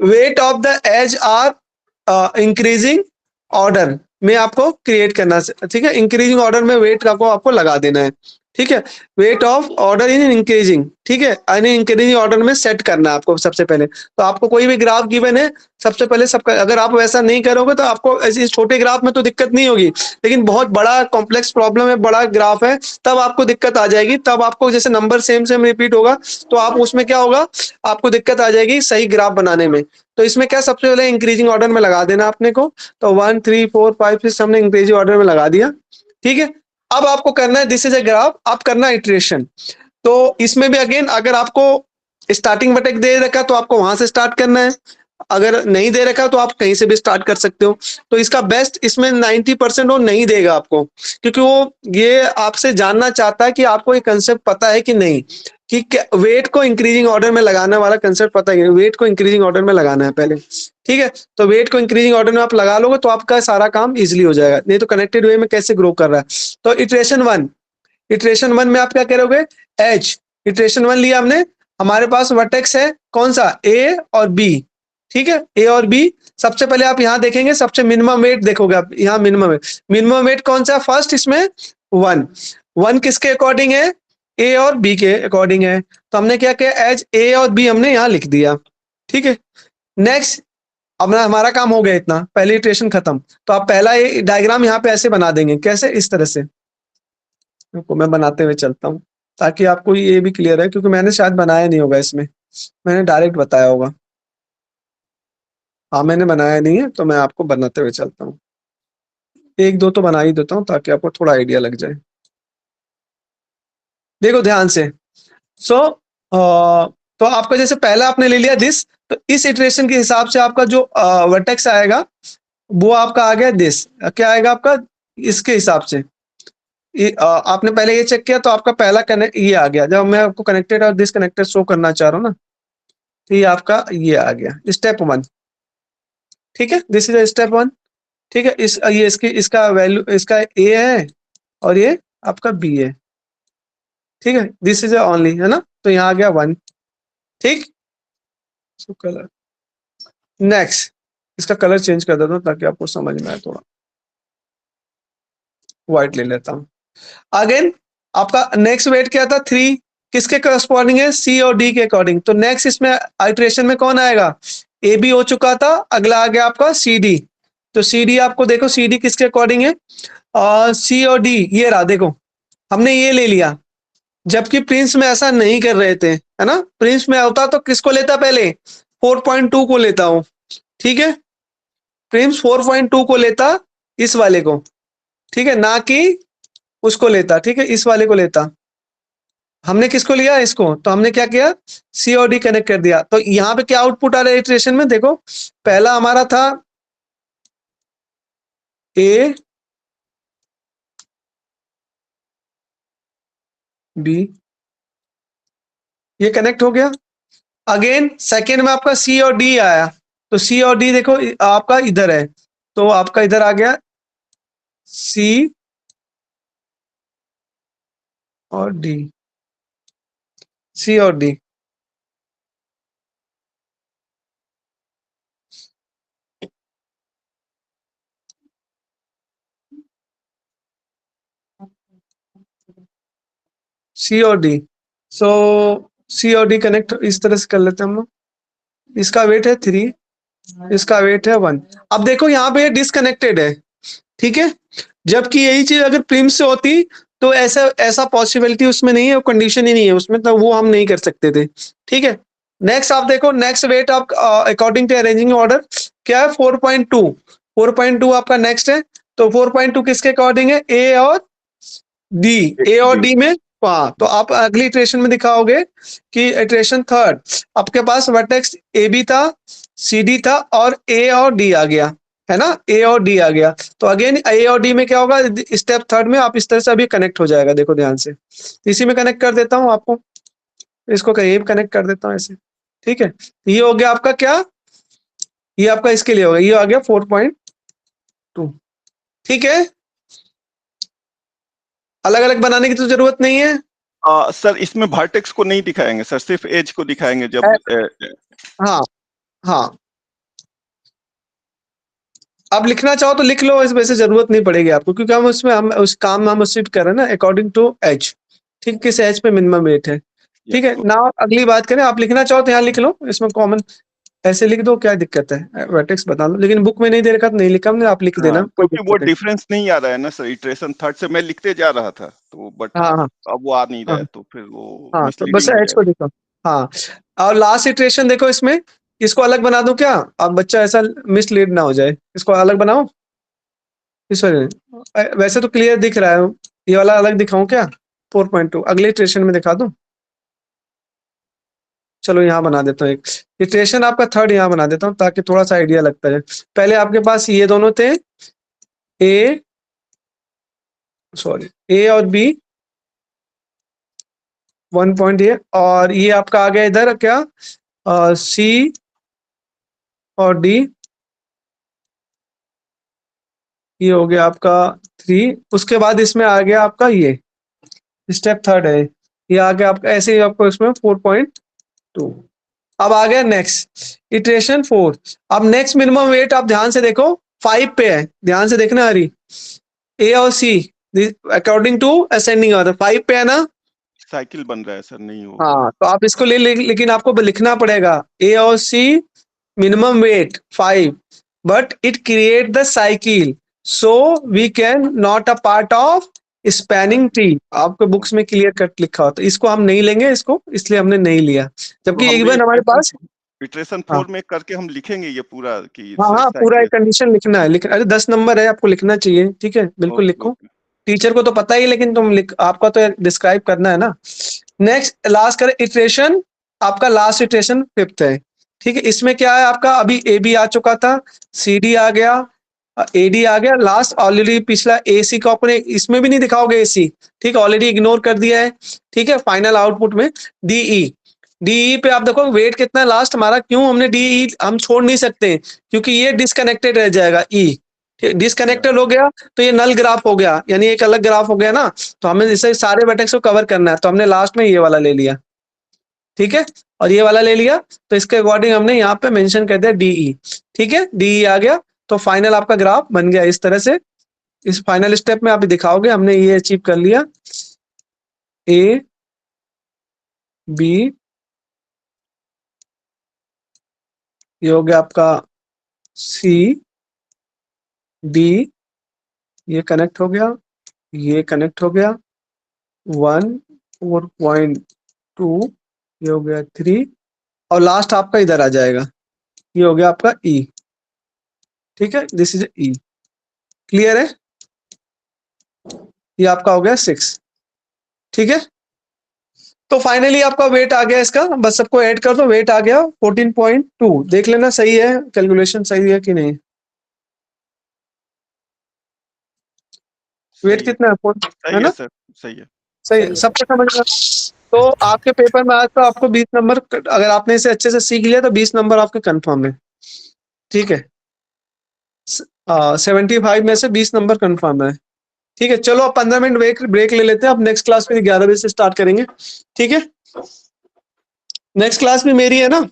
weight of the edge are increasing order में आपको क्रिएट करना, ठीक है। इंक्रीजिंग ऑर्डर में वेट का को आपको लगा देना है, ठीक है। Weight of order in increasing, ठीक है, यानी इंक्रीजिंग ऑर्डर में सेट करना है आपको सबसे पहले। तो आपको कोई भी ग्राफ गिवन है, सबसे पहले सबका, अगर आप वैसा नहीं करोगे तो आपको ऐसे छोटे ग्राफ में तो दिक्कत नहीं होगी, लेकिन बहुत बड़ा कॉम्प्लेक्स प्रॉब्लम है, बड़ा ग्राफ है, तब आपको दिक्कत आ जाएगी। तब आपको जैसे नंबर सेम सेम रिपीट होगा तो आप उसमें क्या होगा, आपको दिक्कत आ जाएगी सही ग्राफ बनाने में। तो इसमें क्या, सबसे पहले इंक्रीजिंग ऑर्डर में लगा देना आपने को, तो 1 3 4 5 6 हमने इंक्रीजिंग ऑर्डर में लगा दिया, ठीक है। अब आपको करना है, दिस इज ए ग्राफ, आप करना इटरेशन। तो इसमें भी अगेन, अगर आपको स्टार्टिंग बटन दे रखा तो आपको वहां से स्टार्ट करना है, अगर नहीं दे रखा तो आप कहीं से भी स्टार्ट कर सकते हो। तो इसका बेस्ट इसमें 90% वो नहीं देगा आपको, क्योंकि वो ये आपसे जानना चाहता है कि आपको ये कंसेप्ट पता है कि नहीं, कि वेट को इंक्रीजिंग ऑर्डर में लगाने वाला कंसेप्ट पता है, वेट को इंक्रीजिंग ऑर्डर में लगाना है पहले, ठीक है। तो वेट को इंक्रीजिंग ऑर्डर में आप लगा लोगे तो आपका सारा काम इजिली हो जाएगा, नहीं तो कनेक्टेड वे में कैसे ग्रो कर रहा है। तो इटरेशन वन में आप क्या करोगे, एच, इटरेशन 1 लिया हमने, हमारे पास वर्टेक्स है कौन सा, ए और बी, ठीक है। ए और बी, सबसे पहले आप यहां देखेंगे, सबसे मिनिमम वेट देखोगे आप, यहां मिनिमम वेट कौन सा, फर्स्ट इसमें 1 किसके अकॉर्डिंग है, ए और बी के अकॉर्डिंग है। तो हमने क्या किया, एज ए और बी हमने यहां लिख दिया, ठीक है। नेक्स्ट, अब हमारा काम हो गया इतना, पहली इटरेशन खत्म। तो आप पहला डायग्राम यहाँ पे ऐसे बना देंगे, कैसे, इस तरह से, को मैं बनाते हुए चलता हूँ ताकि आपको ये भी क्लियर है, क्योंकि मैंने शायद बनाया नहीं होगा इसमें, मैंने डायरेक्ट बताया होगा। हाँ मैंने बनाया नहीं है, तो मैं आपको बनाते हुए चलता हूँ, एक दो तो बना ही देता हूँ ताकि आपको थोड़ा आइडिया लग जाए। देखो ध्यान से, तो आपका जैसे पहला आपने ले लिया दिस, तो इस इटरेशन के हिसाब से आपका जो वर्टेक्स आएगा वो आपका आ गया दिस, क्या आएगा आपका, इसके हिसाब से। आपने पहले ये चेक किया तो आपका पहला कनेक्ट ये आ गया, जब मैं आपको कनेक्टेड और डिसकनेक्टेड शो करना चाह रहा हूँ ना, तो ये आपका ये आ गया स्टेप 1, ठीक है। This is step 1। ठीक है, ये इसका वैल्यू, इसका ए है और ये आपका बी है, ठीक है, दिस इज ओनली, है ना, तो यहाँ आ गया 1, ठीक। सो कलर, नेक्स्ट इसका कलर चेंज कर देता हूँ ताकि आपको समझ में आए थोड़ा, व्हाइट ले लेता हूँ। अगेन आपका नेक्स्ट वेट क्या था 3, किसके करस्पॉन्डिंग है, सी और डी के अकॉर्डिंग। तो नेक्स्ट इसमें आइट्रेशन में कौन आएगा, ए बी हो चुका था, अगला आ गया आपका सी डी। तो सी डी आपको देखो, सी डी किसके अकॉर्डिंग है, सी और डी, ये रहा, देखो हमने ये ले लिया, जबकि प्रिंस में ऐसा नहीं कर रहे थे, है ना। प्रिंस में होता तो किसको लेता, पहले 4.2 को लेता हूं, ठीक है, प्रिंस 4.2 को लेता, इस वाले को, ठीक है, ना कि उसको लेता, ठीक है, इस वाले को लेता। हमने किसको लिया, इसको, तो हमने क्या किया, सी और डी कनेक्ट कर दिया। तो यहाँ पे क्या आउटपुट आ रहा है इटरेशन में, देखो पहला हमारा था ए बी, ये कनेक्ट हो गया। अगेन सेकेंड में आपका सी और डी आया, तो सी और डी देखो आपका इधर है, तो आपका इधर आ गया सी और डी, सी और डी, सी और डी। सो सी और डी कनेक्ट इस तरह से कर लेते हैं हम लोग। इसका वेट है 3, इसका वेट है 1। अब देखो यहाँ पे डिसकनेक्टेड है, ठीक है, जबकि यही चीज अगर प्रिम से होती तो ऐसा पॉसिबिलिटी उसमें नहीं है, कंडीशन ही नहीं है उसमें, तो वो हम नहीं कर सकते थे, ठीक है। नेक्स्ट आप देखो, नेक्स्ट वेट आप अकॉर्डिंग टू अरेंजिंग ऑर्डर क्या है, 4.2, 4.2 आपका नेक्स्ट है। तो 4.2 किसके अकॉर्डिंग है, ए और डी, ए और डी में, हाँ, तो आप अगली इटरेशन में दिखाओगे कि इटरेशन थर्ड आपके पास वर्टेक्स ए बी था, सी डी था और ए और डी आ गया, है ना, ए और डी आ गया। तो अगेन ए और डी में क्या होगा, स्टेप थर्ड में आप इस तरह से अभी कनेक्ट हो जाएगा, देखो ध्यान से, इसी में कनेक्ट कर देता हूँ आपको, इसको कहीं कनेक्ट कर देता हूँ ऐसे, ठीक है। ये हो गया आपका क्या, ये आपका इसके लिए होगा, ये आ गया 4.2, ठीक है। अलग अलग बनाने की तो जरूरत नहीं है। सर इसमें वर्टेक्स को नहीं दिखाएंगे सर, सिर्फ एज को दिखाएंगे जब हाँ हाँ, अब लिखना चाहो तो लिख लो, इस वैसे जरूरत नहीं पड़ेगी आपको, क्योंकि हम उसमें हम उस काम में हम शिफ्ट कर रहे हैं ना अकॉर्डिंग टू एज, ठीक, किस एज पे मिनिमम वेट है, ठीक है ना। अगली बात करें, आप लिखना चाहो तो यहाँ लिख लो, इसमें कॉमन ऐसे लिख दो, क्या दिक्कत है, वर्टेक्स बता लो, लेकिन बुक में नहीं दे रखा तो नहीं लिखा हमने, आप लिख देना, कोई क्योंकि वो दिक्कत डिफरेंस नहीं आ रहा है ना सर, इटरेशन थर्ड से मैं लिखते जा रहा था, तो बट हाँ हाँ अब वो आ नहीं रहा है, हाँ तो फिर वो हाँ, तो बस misleading हो एज को देखो, हाँ। और लास्ट इटरेशन देखो, इसमें इसको अलग बना दो क्या, अब बच्चा ऐसा मिसलीड ना हो जाए, इसको अलग बनाओ, इस वैसे तो क्लियर दिख रहा है, ये वाला अलग दिखाऊं क्या, 4.2 अगले इटरेशन में दिखा दूं, चलो यहाँ बना देता हूँ एक इटरेशन, आपका थर्ड यहाँ बना देता हूँ ताकि थोड़ा सा आइडिया लगता है। पहले आपके पास ये दोनों थे, ए और बी 1.8, और ये आपका आ गया इधर क्या, सी और डी, ये हो गया आपका 3। उसके बाद इसमें आ गया आपका ये स्टेप थर्ड है, ये आ गया आपका, ऐसे ही आपको इसमें 4.2। अब आ गया नेक्स्ट इटरेशन 4। अब नेक्स्ट मिनिमम वेट आप ध्यान से देखो 5 पे है, ध्यान से देखना हरी, ए और सी अकॉर्डिंग टू असेंडिंग ऑर्डर 5 पे है ना, साइकिल बन रहा है सर, नहीं होगा। हाँ, तो आप इसको लेकिन आपको लिखना पड़ेगा ए और C minimum weight 5, but it create the cycle, so we can not a part of spanning tree, आपको बुक्स में क्लियर कट लिखा हो, तो इसको हम नहीं लेंगे, इसको इसलिए हमने नहीं लिया, जबकि एक बार हमारे पास इटरेशन हाँ 4 में करके हम लिखेंगे ये पूरा कि हाँ हाँ, पूरा एक कंडीशन लिखना है, अरे 10 नंबर है, आपको लिखना चाहिए, ठीक है, बिल्कुल लिखो, टीचर को तो पता ही, लेकिन आपका तो डिस्क्राइब करना है ना। नेक्स्ट लास्ट करें इटरेशन, आपका लास्ट इटरेशन 5th है, ठीक है। इसमें क्या है आपका, अभी ए बी आ चुका था, सी डी आ गया, ए डी आ गया, लास्ट ऑलरेडी पिछला ए सी को अपने इसमें भी नहीं दिखाओगे, ए सी, ठीक, ऑलरेडी इग्नोर कर दिया है, ठीक है। फाइनल आउटपुट में डी ई पे आप देखो वेट कितना है लास्ट हमारा, क्यों हमने डी ई हम छोड़ नहीं सकते, क्योंकि ये डिसकनेक्टेड रह जाएगा ई, डिसकनेक्टेड हो गया तो ये नल ग्राफ हो गया, यानी एक अलग ग्राफ हो गया ना, तो हमें इसे सारे वर्टेक्स को कवर करना है, तो हमने लास्ट में ये वाला ले लिया, ठीक है, और ये वाला ले लिया, तो इसके अकॉर्डिंग हमने यहाँ पे मेंशन कर दिया DE, ठीक है, DE आ गया, तो फाइनल आपका ग्राफ बन गया इस तरह से। इस फाइनल स्टेप में आप दिखाओगे हमने ये अचीव कर लिया, A B, ये हो गया आपका C D, ये कनेक्ट हो गया, ये कनेक्ट हो गया 1 4.2, ये हो गया 3, और लास्ट आपका इधर आ जाएगा, ये हो गया आपका E, ठीक है, दिस इज E, क्लियर है, ये आपका हो गया 6, ठीक है। तो फाइनली आपका वेट आ गया इसका, बस सबको ऐड कर दो, वेट आ गया 14.2, देख लेना सही है, कैलकुलेशन सही है कि नहीं, वेट कितना है, है ना, सर, सही है, सही है, सबको समझ में। तो आपके पेपर में आज तो आपको 20 नंबर, अगर आपने इसे अच्छे से सीख लिया तो 20 नंबर आपके कंफर्म है, ठीक है, 75 में से 20 नंबर कंफर्म है, ठीक है। चलो अब 15 मिनट ब्रेक ले लेते हैं, अब नेक्स्ट क्लास फिर 11 बजे से स्टार्ट करेंगे, ठीक है। नेक्स्ट क्लास भी मेरी है ना,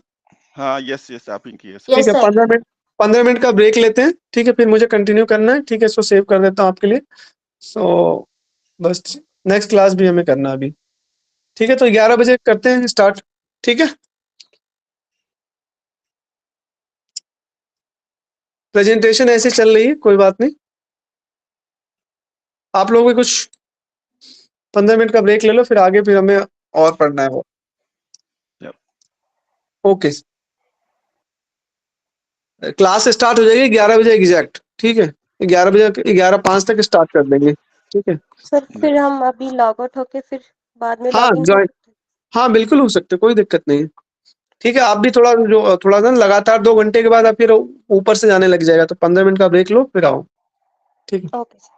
हाँ, यस यस, आप ही की है, ठीक है, 15 मिनट का ब्रेक लेते हैं, ठीक है, फिर मुझे कंटिन्यू करना है, ठीक है, इसको सेव कर देता हूँ आपके लिए। सो बस नेक्स्ट क्लास भी हमें करना अभी, ठीक है, तो 11 बजे करते हैं स्टार्ट, ठीक है। प्रेजेंटेशन ऐसे चल रही है, कोई बात नहीं, आप लोगों को कुछ 15 मिनट का ब्रेक ले लो, फिर आगे फिर हमें और पढ़ना है वो, ओके। क्लास स्टार्ट हो जाएगी 11 बजे एग्जैक्ट, ठीक है, 11 बजे 11:05 तक स्टार्ट कर देंगे, ठीक है। सर फिर हम अभी लॉग आउट होके फिर बाद में हाँ लॉगिन ज्वाइन, हाँ बिल्कुल हो सकते, कोई दिक्कत नहीं है, ठीक है। आप भी थोड़ा सा लगातार 2 घंटे के बाद आप फिर ऊपर से जाने लग जाएगा, तो 15 मिनट का ब्रेक लो फिर आओ, ठीक है। Okay sir.